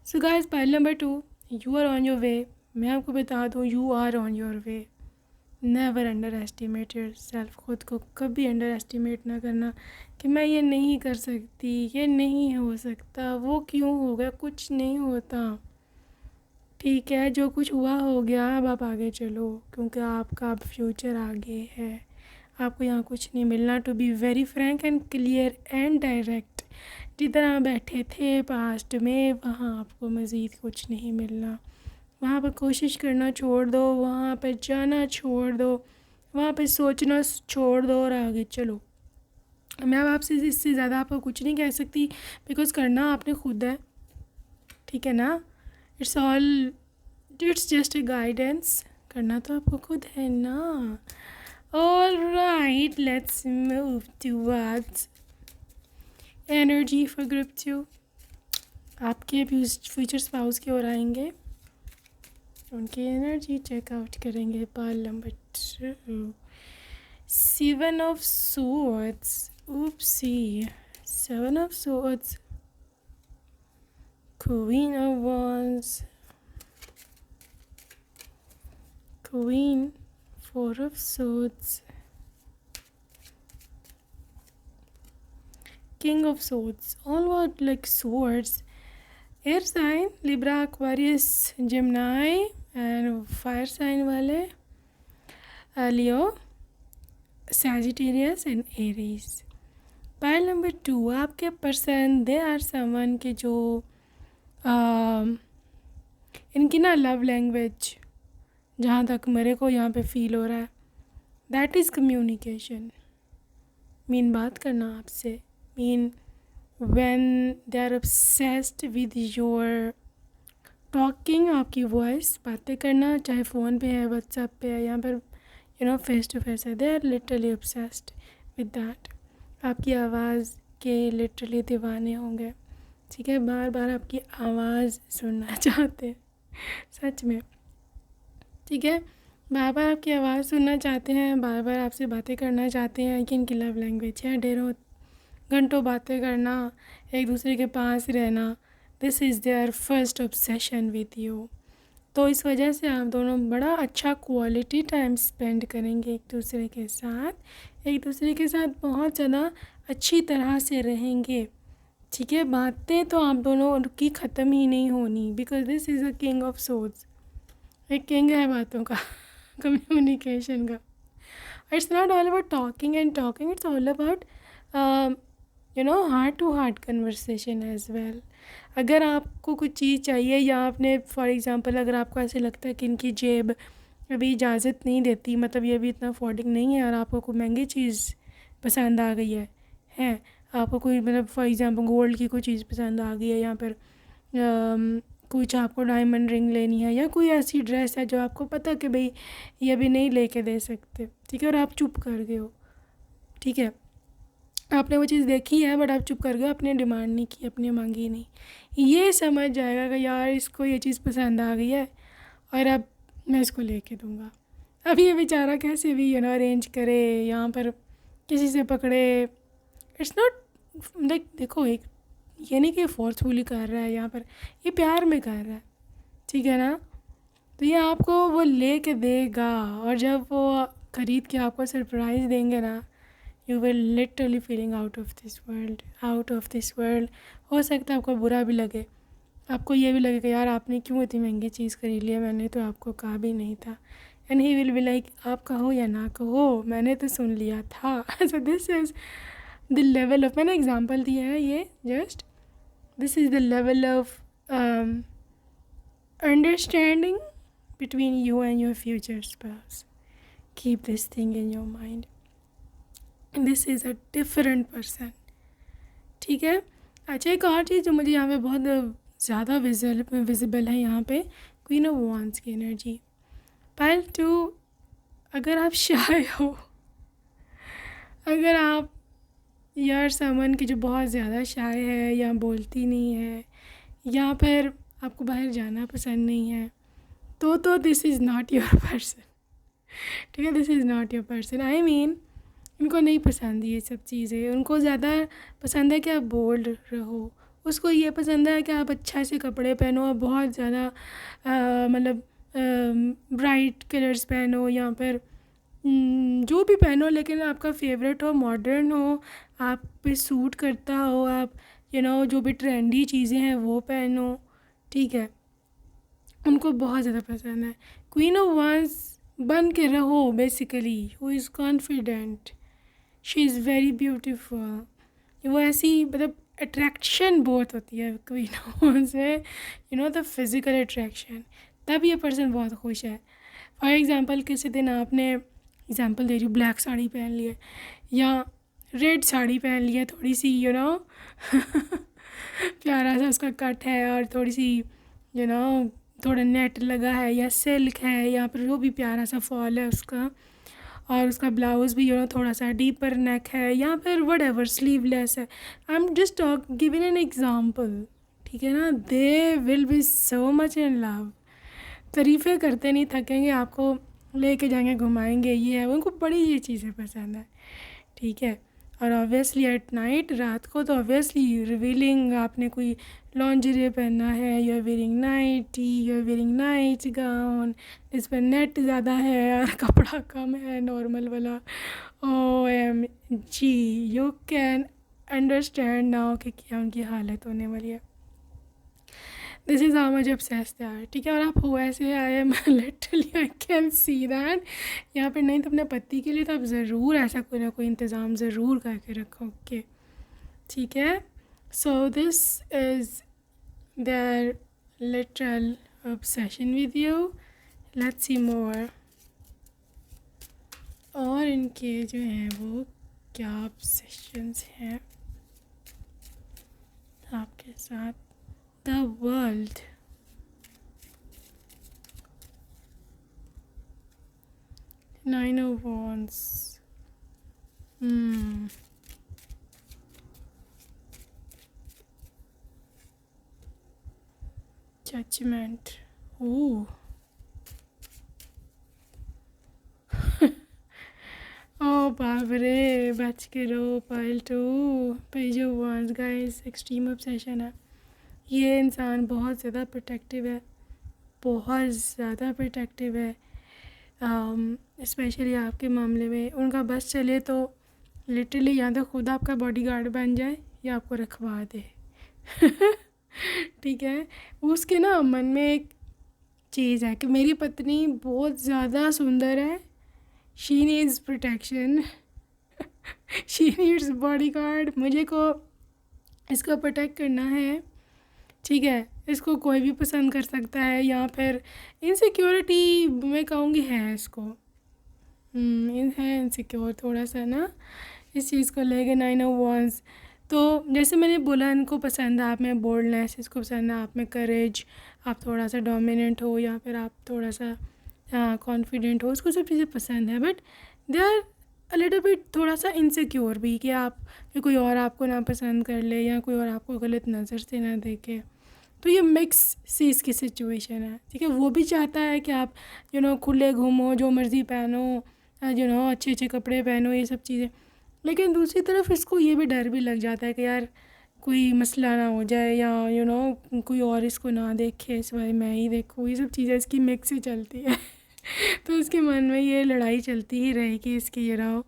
So guys, pile number 2, you are on your way. मैं आपको बता दूँ, you are on your way. Never underestimate yourself. खुद को कभी अंडर एस्टिमेट ना करना कि मैं ये नहीं कर सकती, ये नहीं हो सकता, वो क्यों हो गया, कुछ नहीं होता। ठीक है, जो कुछ हुआ हो गया, अब आप आगे चलो, क्योंकि आपका अब फ्यूचर आगे है। आपको यहाँ कुछ नहीं मिलना। To be very frank and clear and direct, जितना बैठे थे पास्ट में, वहाँ आपको मज़ीद कुछ नहीं मिलना। वहाँ पर कोशिश करना छोड़ दो, वहाँ पर जाना छोड़ दो, वहाँ पर सोचना छोड़ दो, और आगे चलो। मैं अब आपसे इससे ज़्यादा आपको कुछ नहीं कह सकती, बिकॉज़ करना आपने खुद है। ठीक है ना, इट्स जस्ट ए गाइडेंस, करना तो आपको खुद है ना। All right, let's move towards energy for group 2। आपके फ्यूचर स्पाउस की ओर आएंगे, उनकी एनर्जी चेकआउट करेंगे। Pile number 2, 7 of swords, oopsie, 7 of swords, Queen of wands, Queen, 4 of swords, King of swords, all about like swords. Air sign Libra, Aquarius, Gemini, and fire sign वाले Leo, Sagittarius and Aries. Pile number 2, आपके person, they are someone के जो इनकी ना love language, जहाँ तक मेरे को यहाँ पे फील हो रहा है, दैट इज़ कम्युनिकेशन। मीन बात करना आपसे, mean when they are obsessed with your talking, आपकी वॉइस, बातें करना, चाहे फ़ोन पे है, व्हाट्सएप पे है, यहाँ पर फेस टू फेस है, they are literally obsessed with that। आपकी आवाज़ के लिटरली दीवाने होंगे। ठीक है, बार बार आपकी आवाज़ सुनना चाहते हैं, सच में। ठीक है, बार बार आपकी आवाज़ सुनना चाहते हैं, बार बार आपसे बातें करना चाहते हैं, कि इनकी लव लैंग्वेज है ढेरों घंटों बातें करना, एक दूसरे के पास रहना। This is their first obsession with you. तो इस वजह से आप दोनों बड़ा अच्छा क्वालिटी टाइम स्पेंड करेंगे एक दूसरे के साथ, एक दूसरे के साथ बहुत ज़्यादा अच्छी तरह से रहेंगे। ठीक है, बातें तो आप दोनों की ख़त्म ही नहीं होनी, because this is a king of swords. एक किंग है बातों का, कम्युनिकेशन का। It's not all about talking and talking, it's all about heart to heart conversation as well. अगर आपको कुछ चीज़ चाहिए, या आपने फॉर एग्ज़ाम्पल अगर आपको ऐसे लगता है कि इनकी जेब अभी इजाज़त नहीं देती, मतलब ये अभी इतना अफोर्डिंग नहीं है, और आपको कोई महंगी चीज़ पसंद आ गई है आपको कोई मतलब फॉर एग्ज़ाम्पल गोल्ड की कोई चीज़ पसंद आ गई है, या फिर कुछ आपको डायमंड रिंग लेनी है, या कोई ऐसी ड्रेस है जो आपको पता कि भाई ये अभी नहीं लेके दे सकते। ठीक है, और आप चुप कर गए हो। ठीक है, आपने वो चीज़ देखी है, बट आप चुप कर गए, अपने डिमांड नहीं की, अपनी मांगी नहीं। ये समझ जाएगा कि यार इसको ये चीज़ पसंद आ गई है, और अब मैं इसको लेके दूँगा। अब ये बेचारा कैसे भी अरेंज करे, यहाँ पर किसी से पकड़े। इट्स नॉट लाइक, देखो एक ये नहीं कि फोर्सफुली कर रहा है यहाँ पर, ये प्यार में कर रहा है, ठीक है ना। तो ये आपको वो ले के देगा, और जब वो ख़रीद के आपको सरप्राइज़ देंगे ना, you will literally feeling out of this world, out of this world. हो सकता है आपको बुरा भी लगे, आपको ये भी लगेगा यार आपने क्यों इतनी महंगी चीज़ खरीद लिया, मैंने तो आपको कहा भी नहीं था। And he will be like, आप कहो या ना कहो मैंने तो सुन लिया था। सो this is the level of, मैंने एग्जांपल दिया है ये just, this is the level of understanding between you and your future spouse. Keep this thing in your mind. This is a different person. ठीक है। अच्छा, एक और चीज़ जो मुझे यहाँ पे बहुत ज़्यादा विजिबल है यहाँ पे, क्वीन ऑफ वांड्स की एनर्जी। पाइल 2, अगर आप शाय हो, अगर आप यार समन की जो बहुत ज़्यादा शाय है या बोलती नहीं है, या फिर आपको बाहर जाना पसंद नहीं है, तो this is not your person, ठीक है। This is not your person. I mean इनको नहीं पसंद ये सब चीज़ें, उनको ज़्यादा पसंद है कि आप बोल्ड रहो, उसको ये पसंद है कि आप अच्छा से कपड़े पहनो, आप बहुत ज़्यादा मतलब ब्राइट कलर्स पहनो, या फिर जो भी पहनो लेकिन आपका फेवरेट हो, मॉडर्न हो, आप पे सूट करता हो, आप जो भी ट्रेंडी चीज़ें हैं वो पहनो, ठीक है। उनको बहुत ज़्यादा पसंद है। क्वीन ऑफ वांड्स बन के रहो basically, who is confident, she is very beautiful. वो ऐसी मतलब अट्रैक्शन बहुत होती है क्वीन ऑफ वांड्स में, द फिज़िकल अट्रैक्शन, तब ये पर्सन बहुत खुश है। फॉर एग्ज़ाम्पल किसी दिन आपने, एग्ज़ाम्पल दे रही हूँ, ब्लैक साड़ी पहन ली है या रेड साड़ी पहन ली है, थोड़ी सी प्यारा सा उसका कट है और थोड़ी सी थोड़ा नेट लगा है या सिल्क है, या फिर जो भी प्यारा सा फॉल है उसका, और उसका ब्लाउज़ भी थोड़ा सा डीपर नेक है, या फिर व्हाटएवर स्लीवलेस है। I am just giving an example, ठीक है ना। They will be so much in love, तारीफ़ें करते नहीं थकेंगे, आपको लेके जाएंगे, घुमाएंगे, ये है, उनको बड़ी ये चीज़ें पसंद है, ठीक है। और ऑब्वियसली एट नाइट, रात को तो ऑब्वियसली रिवीलिंग, आपने कोई लॉन्जरी पहनना है, you are wearing nightie, you are wearing night gown, इस पर नेट ज़्यादा है और कपड़ा कम है नॉर्मल वाला, OMG, you can understand now कि क्या उनकी हालत होने वाली है। This is how much obsessed they are, ठीक है। और आप हो ऐसे, I am literally, I can see that. यहाँ पर नहीं तो अपने पति के लिए तो आप ज़रूर ऐसा कोई ना कोई इंतज़ाम ज़रूर करके रखो, ओके, ठीक है। So this is their literal obsession with you. Let's see more. और इनके जो हैं वो क्या obsessions हैं आपके साथ। The world, Nine of Wands, Judgment, ooh. ओ बाप रे, बच के रहो pile 2, page of wands guys, extreme obsession है। ये इंसान बहुत ज़्यादा प्रोटेक्टिव है, बहुत ज़्यादा प्रोटेक्टिव है, स्पेशली आपके मामले में। उनका बस चले तो लिटरली या तो खुद आपका बॉडीगार्ड बन जाए या आपको रखवा दे। ठीक है। उसके ना मन में एक चीज़ है कि मेरी पत्नी बहुत ज़्यादा सुंदर है, she needs protection, she needs bodyguard, मुझे को इसको प्रोटेक्ट करना है, ठीक है। इसको कोई भी पसंद कर सकता है, या फिर इनसिक्योरिटी मैं कहूँगी है इसको, है इनसिक्योर थोड़ा सा ना इस चीज़ को लेके। नाइन ऑफ वांड्स, तो जैसे मैंने बोला इनको पसंद है आप में बोल्डनेस, इसको पसंद है आप में करेज, आप थोड़ा सा डोमिनेंट हो या फिर आप थोड़ा सा कॉन्फिडेंट हो, उसको सब चीज़ें पसंद है। But they are a little bit थोड़ा सा इनसिक्योर भी कि आप कि कोई और आपको ना पसंद कर ले या कोई और आपको गलत नज़र से ना देखे। तो ये मिक्स सी इसकी सिचुएशन है, ठीक है। वो भी चाहता है कि आप खुले घूमो, जो मर्ज़ी पहनो, अच्छे अच्छे कपड़े पहनो, ये सब चीज़ें, लेकिन दूसरी तरफ इसको ये भी डर भी लग जाता है कि यार कोई मसला ना हो जाए, या कोई और इसको ना देखे, इस बार मैं ही देखूँ। ये सब चीज़ें इसकी मिक्स ही चलती है। तो इसके मन में ये लड़ाई चलती ही रहेगी इसकी, ये रहो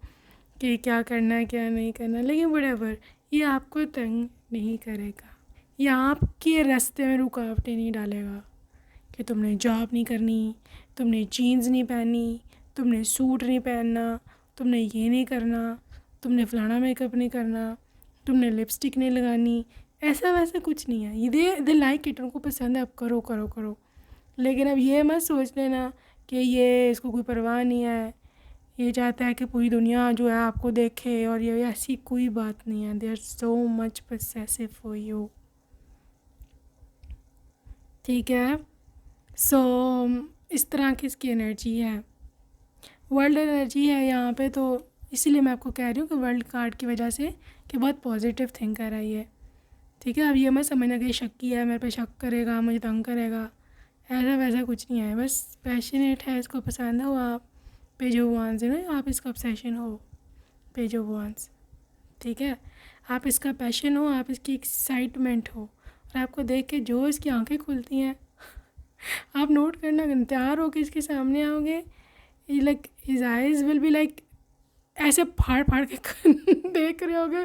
कि क्या करना है क्या नहीं करना। लेकिन व्हाटएवर, ये आपको तंग नहीं करेगा, ये आपके रास्ते में रुकावटें नहीं डालेगा कि तुमने जॉब नहीं करनी, तुमने जीन्स नहीं पहननी, तुमने सूट नहीं पहनना, तुमने ये नहीं करना, तुमने फलाना मेकअप नहीं करना, तुमने लिपस्टिक नहीं लगानी। ऐसा वैसा कुछ नहीं है। ये दे लाइक इट, उनको पसंद है, अब करो करो करो। लेकिन अब ये मत सोच लेना कि ये इसको कोई परवाह नहीं है, ये चाहता है कि पूरी दुनिया जो है आपको देखे, और ये ऐसी कोई बात नहीं है। They are so much possessive for you, ठीक है। सो इस तरह की इसकी एनर्जी है, वर्ल्ड एनर्जी है यहाँ पे। तो इसीलिए मैं आपको कह रही हूँ कि वर्ल्ड कार्ड की वजह से कि बहुत पॉजिटिव थिंकर है ये, ठीक है। अब ये मत समझना कि शक्की है, मेरे पे शक करेगा, मुझे तंग करेगा, ऐसा वैसा कुछ नहीं है। बस पैशनेट है, इसको पसंद हो आप, पेज ऑफ वांस है ना, आप इसका ऑब्सेशन हो, पेज ऑफ वांस, ठीक है। आप इसका पैशन हो, आप इसकी एक्साइटमेंट हो, और आपको देख के जो इसकी आंखें खुलती हैं, आप नोट करना, तैयार हो कि इसके सामने आओगे, like his eyes will be like ऐसे फाड़ फाड़ के देख रहे होगे।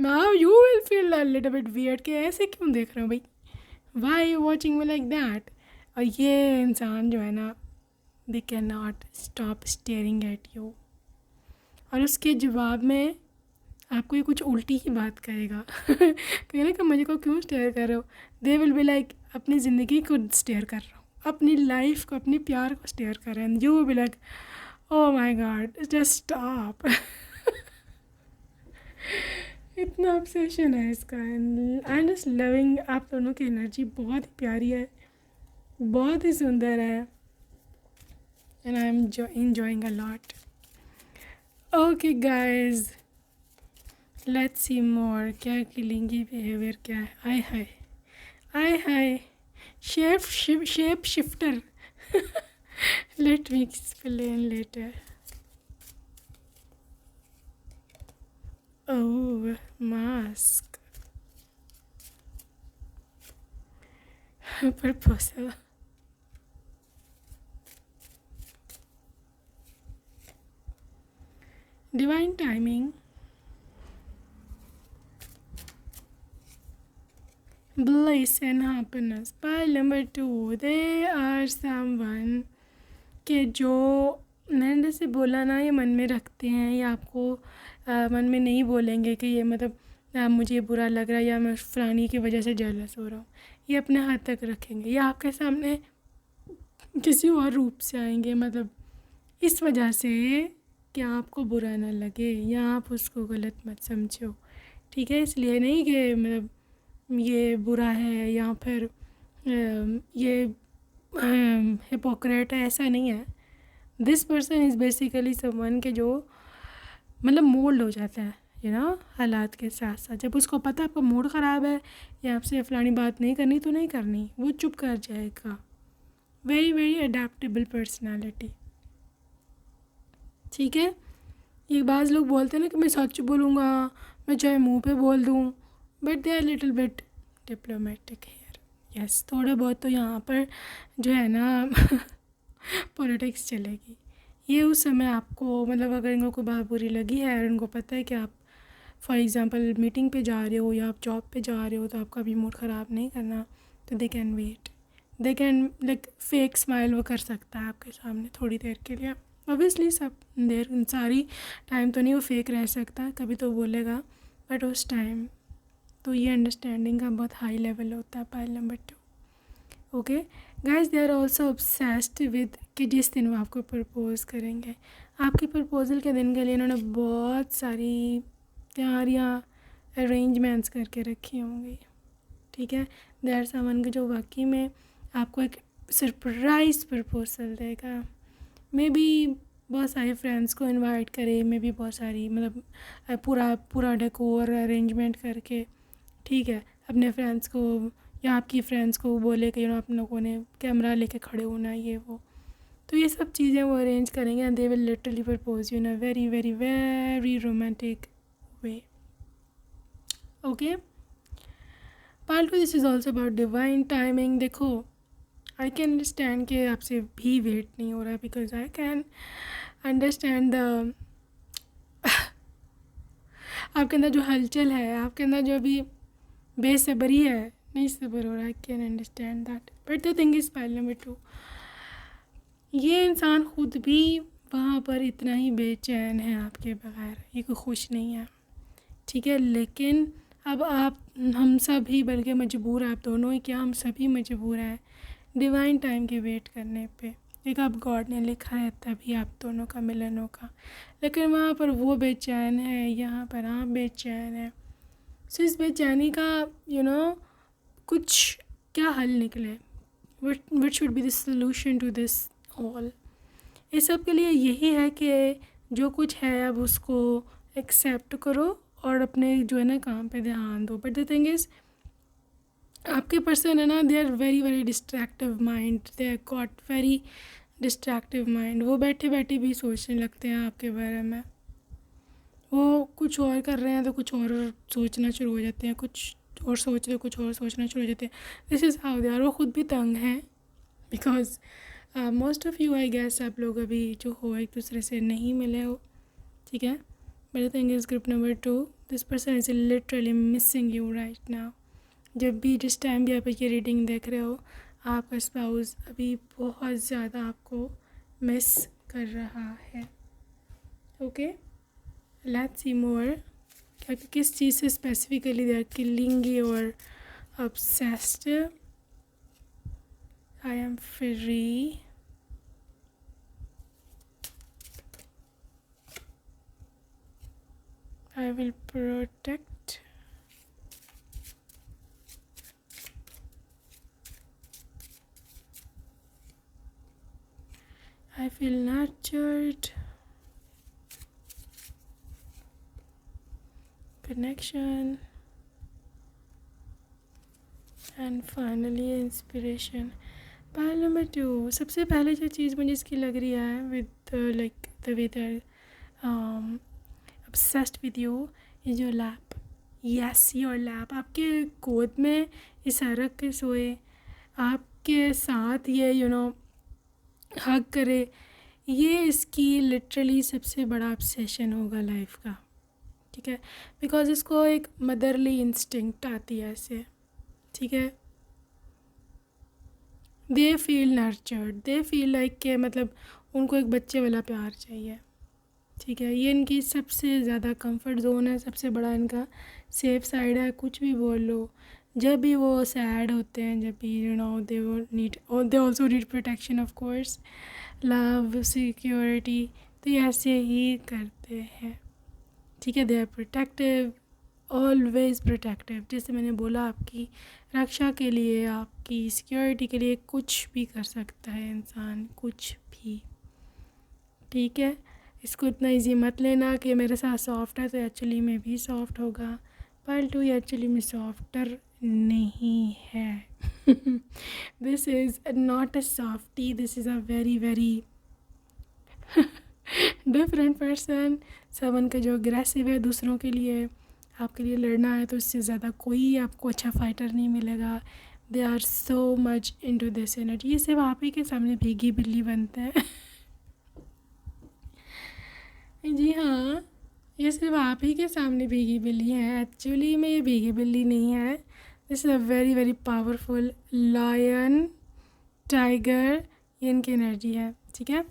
Now you will feel a little bit weird कि ऐसे क्यों देख रहे हो भाई, why you watching me like that. और ये इंसान जो है ना, they can not stop staring at you, और उसके जवाब में आपको ये कुछ उल्टी ही बात करेगा। कहेगा कि मुझे को क्यों स्टेयर कर रहे हो। दे विल बी लाइक अपनी ज़िंदगी को स्टेयर कर रहा हूँ, अपनी लाइफ को, अपनी प्यार को स्टेयर कर रहे हैं। You will be like oh my God just stop. इतना ऑब्सेशन है इसका। आई एम जस्ट लविंग, आप दोनों की एनर्जी बहुत ही प्यारी है, बहुत ही सुंदर है, and I am enjoying a lot. Okay guys, let's see more. क्या किलिंगी बिहेवियर क्या है। आय हाय आय हाय, shape shifter. Let me explain later. Oh mask, proposal. Divine timing, bliss and happiness. Pile number 2, they are someone के जो मैंने जैसे बोला ना, ये मन में रखते हैं, ये आपको मन में नहीं बोलेंगे कि ये मतलब मुझे बुरा लग रहा है या मैं फलानी की वजह से जेलस हो रहा हूँ। ये अपने हाथ तक रखेंगे, ये आपके सामने किसी और रूप से आएंगे, मतलब इस वजह से कि आपको बुरा ना लगे या आप उसको गलत मत समझो, ठीक है। इसलिए नहीं कि मतलब ये बुरा है या फिर ये हिपोक्रेट है, ऐसा नहीं है। This person is basically someone के जो मतलब मोल्ड हो जाता है हालात के साथ साथ। जब उसको पता है आपका मूड ख़राब है या आपसे फलानी बात नहीं करनी तो नहीं करनी, वो चुप कर जाएगा। वेरी वेरी अडेप्टेबल पर्सनालिटी, ठीक है। ये बाज़ लोग बोलते हैं ना कि मैं सच बोलूँगा, मैं चाहे मुंह पे बोल दूँ, but they are little bit diplomatic here. Yes, थोड़ा बहुत तो यहाँ पर जो है ना पॉलिटिक्स चलेगी। ये उस समय आपको मतलब अगर इनको कोई बात बुरी लगी है और इनको पता है कि आप फॉर एग्ज़ाम्पल मीटिंग पे जा रहे हो या आप जॉब पे जा रहे हो तो आपका भी मूड ख़राब नहीं करना, तो they can wait, they can like fake smile वो कर सकता है आपके सामने थोड़ी देर के लिए। ऑब्वियसली सब देर सारी टाइम तो नहीं वो फेक रह सकता, कभी तो बोलेगा, बट उस टाइम तो ये अंडरस्टैंडिंग का बहुत हाई लेवल होता है। Pile number 2, okay guys, they are also obsessed with कि जिस दिन वो आपको प्रपोज़ करेंगे, आपकी प्रपोज़ल के दिन के लिए इन्होंने बहुत सारी तैयारियाँ अरेंजमेंट्स करके रखी होंगी, ठीक है। दे आर समवन के जो वाकई में आपको एक सरप्राइज़ प्रपोज़ल देगा। मे बी बहुत सारे फ्रेंड्स को इनवाइट करे, मे बी बहुत सारी मतलब पूरा डेकोर अरेंजमेंट करके, ठीक है, अपने फ्रेंड्स को या आपकी फ्रेंड्स को बोले कि आप लोगों ने कैमरा लेके खड़े होना, ये वो, तो ये सब चीज़ें वो अरेंज करेंगे and they will literally propose you in a very very very romantic way. Okay, part 2, this is also about divine timing. देखो, आई कैन अंडरस्टैंड कि आपसे भी वेट नहीं हो रहा, because I can understand the आपके अंदर जो हलचल है, आपके अंदर जो अभी बेसब्री है, नहीं सब्र हो रहा, I can understand that. But the thing is pile number 2, ये इंसान खुद भी वहाँ पर इतना ही बेचैन है आपके बगैर, ये कोई खुश नहीं है, ठीक है. लेकिन अब आप, हम सभी, बल्कि मजबूर, आप दोनों ही क्या, हम सभी मजबूर हैं डिवाइन टाइम के वेट करने पे. एक आप गॉड ने लिखा है तभी आप दोनों का मिलन होगा, लेकिन वहाँ पर वो बेचैन है, यहाँ पर आप बेचैन है. सो इस बेचैनी का कुछ क्या हल निकले, what should be the solution to this all. इस सब के लिए यही है कि जो कुछ है अब उसको एक्सेप्ट करो और अपने जो है ना काम पे ध्यान दो. बट द थिंग इज़, आपके पर्सन है ना, they are very very distractive mind, they are got very distractive mind. वो बैठे बैठे भी सोचने लगते हैं आपके बारे में. वो कुछ और कर रहे हैं तो कुछ और सोचना शुरू हो जाते हैं, कुछ और सोच रहे कुछ और सोचना शुरू हो जाते हैं. This is how they are. वो खुद भी तंग हैं, because most of you, I guess, आप लोग अभी जो हो एक दूसरे से नहीं मिले हो, ठीक है. But the thing is, group number 2, this person is literally missing you right now. जब भी, जिस टाइम भी आप ये रीडिंग देख रहे हो, आपका स्पाउस अभी बहुत ज़्यादा आपको मिस कर रहा है. Okay, let's see more. क्या किस चीज़ से specifically they are killing you और obsessed. I am free. I will protect. I feel nurtured. Connection. And finally inspiration. Pile number 2, सबसे पहले जो चीज़ मुझे इसकी लग रही है, with like the way they are obsessed with you, is your lap. Yes, your lap. आपके गोद में इस रख के सोए, आपके साथ ये हग करे, ये इसकी लिटरली सबसे बड़ा ऑब्सेशन होगा लाइफ का, ठीक है. बिकॉज इसको एक मदरली इंस्टिंक्ट आती है ऐसे, ठीक है. They feel nurtured, they feel like के मतलब उनको एक बच्चे वाला प्यार चाहिए, ठीक है. ये इनकी सबसे ज़्यादा कंफर्ट जोन है, सबसे बड़ा इनका सेफ साइड है. कुछ भी बोल लो, जब भी वो सैड होते हैं, जब भी दे नीड, और they also need protection of course, love, security, तो ये ऐसे ही करते हैं, ठीक है. They are protective, always protective. जैसे मैंने बोला, आपकी रक्षा के लिए, आपकी सिक्योरिटी के लिए कुछ भी कर सकता है इंसान, कुछ भी, ठीक है. इसको इतना इजी मत लेना कि मेरे साथ सॉफ्ट है तो एक्चुअली में भी सॉफ्ट होगा. पाइल 2 एक्चुअली में सॉफ्टर नहीं है. This is not a softie, this is a very very different person. Someone का जो अग्रेसिव है दूसरों के लिए, आपके लिए लड़ना है तो इससे ज़्यादा कोई आपको अच्छा फाइटर नहीं मिलेगा. They are so much into this energy. ये सिर्फ आप ही के सामने भीगी बिल्ली बनते हैं. जी हाँ, ये सिर्फ आप ही के सामने भीगी बिल्ली है. एक्चुअली में ये भीगी बिल्ली नहीं है. This is a very very powerful lion, tiger, ये इनकी एनर्जी है, ठीक है.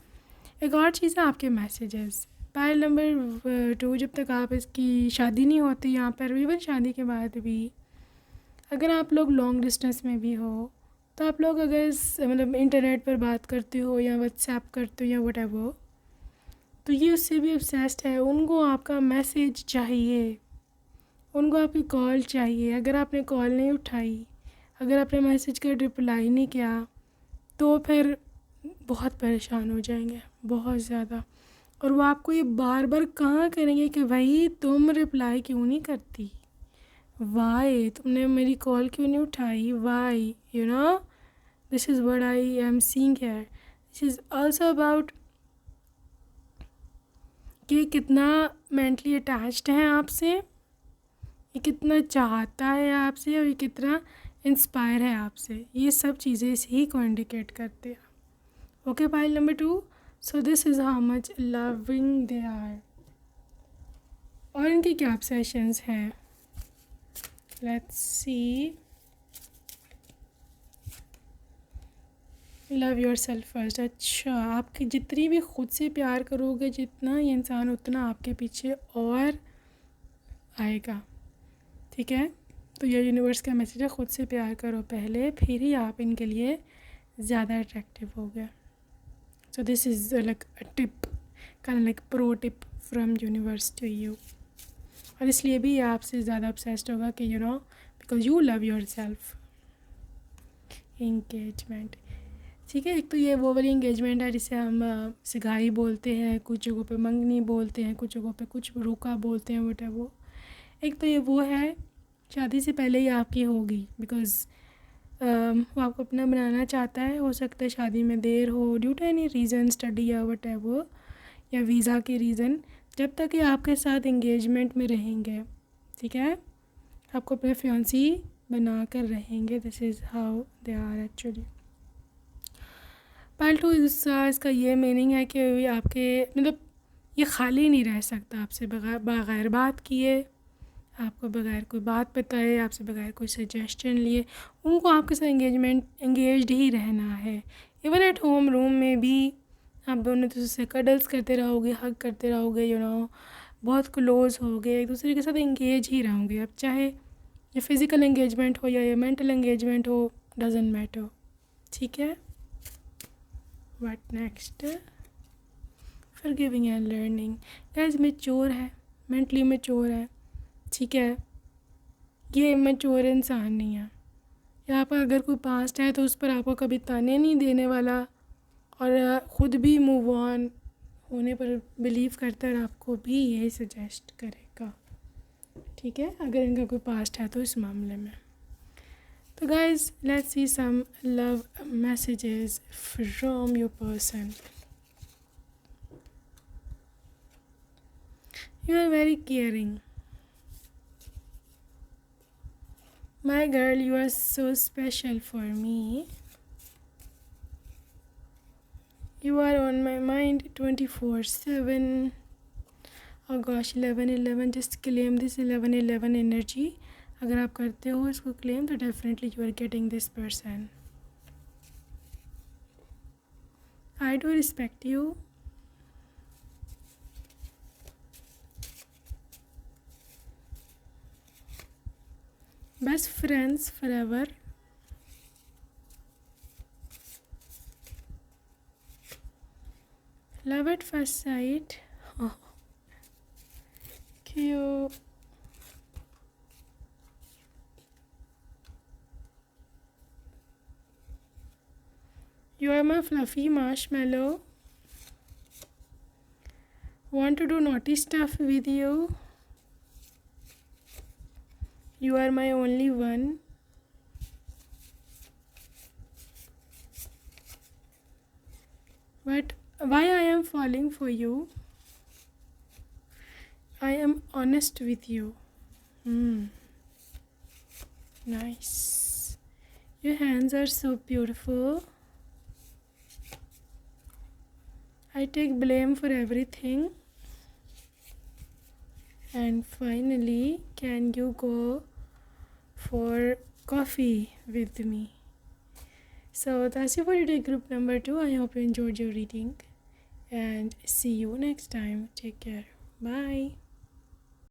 एक और चीज़ है, आपके मैसेजेस. पाइल नंबर 2, जब तक आप इसकी शादी नहीं होती यहाँ पर, इवन शादी के बाद भी अगर आप लोग लॉन्ग डिस्टेंस में भी हो, तो आप लोग अगर मतलब इंटरनेट पर बात करते हो या व्हाट्सएप करते हो या व्हाटएवर, तो ये उससे भी ऑब्सेस्ड है. उनको आपका मैसेज चाहिए, उनको आपकी कॉल चाहिए. अगर आपने कॉल नहीं उठाई, अगर आपने मैसेज का रिप्लाई नहीं किया, तो फिर बहुत परेशान हो जाएंगे, बहुत ज़्यादा. और वो आपको ये बार बार कहाँ करेंगे कि भाई तुम रिप्लाई क्यों नहीं करती, वाई तुमने मेरी कॉल क्यों नहीं उठाई, why this is what I am seeing here. This is also about कि कितना मेंटली अटैच्ड है आपसे, ये कितना चाहता है आपसे, और ये कितना इंस्पायर है आपसे। ये सब चीज़ें इसी को इंडिकेट करते हैं। Okay, pile number 2, so this is how much loving they are. और इनके क्या ऑब्सेशंस हैं, let's see. Love yourself first. अच्छा, आपकी जितनी भी खुद से प्यार करोगे जितना ये इंसान, उतना आपके पीछे और आएगा। ठीक है, तो ये यूनिवर्स का मैसेज है, खुद से प्यार करो पहले, फिर ही आप इनके लिए ज़्यादा अट्रैक्टिव हो गए। So this is like a tip, kind like pro tip from universe to you. और इसलिए भी ये आपसे ज़्यादा ऑब्सेस्ड होगा कि you know, because you love yourself. Engagement, ठीक है, एक तो ये वो वाली इंगेजमेंट है जिसे हम सिगाई बोलते हैं, कुछ जगहों पे मंगनी बोलते हैं, कुछ जगहों पे कुछ रुका बोलते हैं, वट वो। एक तो ये वो है, शादी से पहले ही आपकी होगी, बिकॉज़ वो आपको अपना बनाना चाहता है। हो सकता है शादी में देर हो due to any reason, study या वट वो, या वीज़ा के रीज़न। जब तक ये आपके साथ इंगेजमेंट में रहेंगे, ठीक है, आपको अपने फियांसी बना कर रहेंगे। This is how they are actually. Part 2 इसका ये मीनिंग है कि आपके मतलब ये खाली नहीं रह सकता आपसे बगैर बात किए, आपको बगैर कोई बात बताए, आपसे बगैर कोई सजेशन लिए। उनको आपके साथ एंगेज्ड ही रहना है। इवन एट होम रूम में भी आप दोनों दूसरे से कडल्स करते रहोगे, हग करते रहोगे, यू नो, बहुत क्लोज हो गए, एक दूसरे के साथ एंगेज ही रहोगे। अब चाहे ये फिज़िकल एंगेजमेंट हो या ये मेंटल एंगेजमेंट हो, डजेंट मैटर। ठीक है, what next, forgiving and learning. Guys, mature है, मेंटली मैच्योर है, ठीक है, ये मैच्योर इंसान नहीं है। यहाँ पर अगर कोई पास्ट है तो उस पर आपको कभी ताने नहीं देने वाला, और ख़ुद भी मूव ऑन होने पर बिलीव करता है और आपको भी यही सजेस्ट करेगा। ठीक है, अगर इनका कोई पास्ट है तो इस मामले में। तो guys, let's see some love messages from your person. You are very caring. My girl, you are so special for me. You are on my mind 24/7. Oh gosh, 11/11, just claim this 11/11 energy. अगर आप करते हो इसको claim, तो definitely you are getting this person. I do respect you. Best friends forever. Love at first sight. Oh, cute. You are my fluffy marshmallow. Want to do naughty stuff with you. You are my only one. But why I am falling for you? I am honest with you. Nice. Your hands are so beautiful. I take blame for everything. And finally, can you go for coffee with me? So that's it for today, group number 2. I hope you enjoyed your reading, and see you next time. Take care. Bye.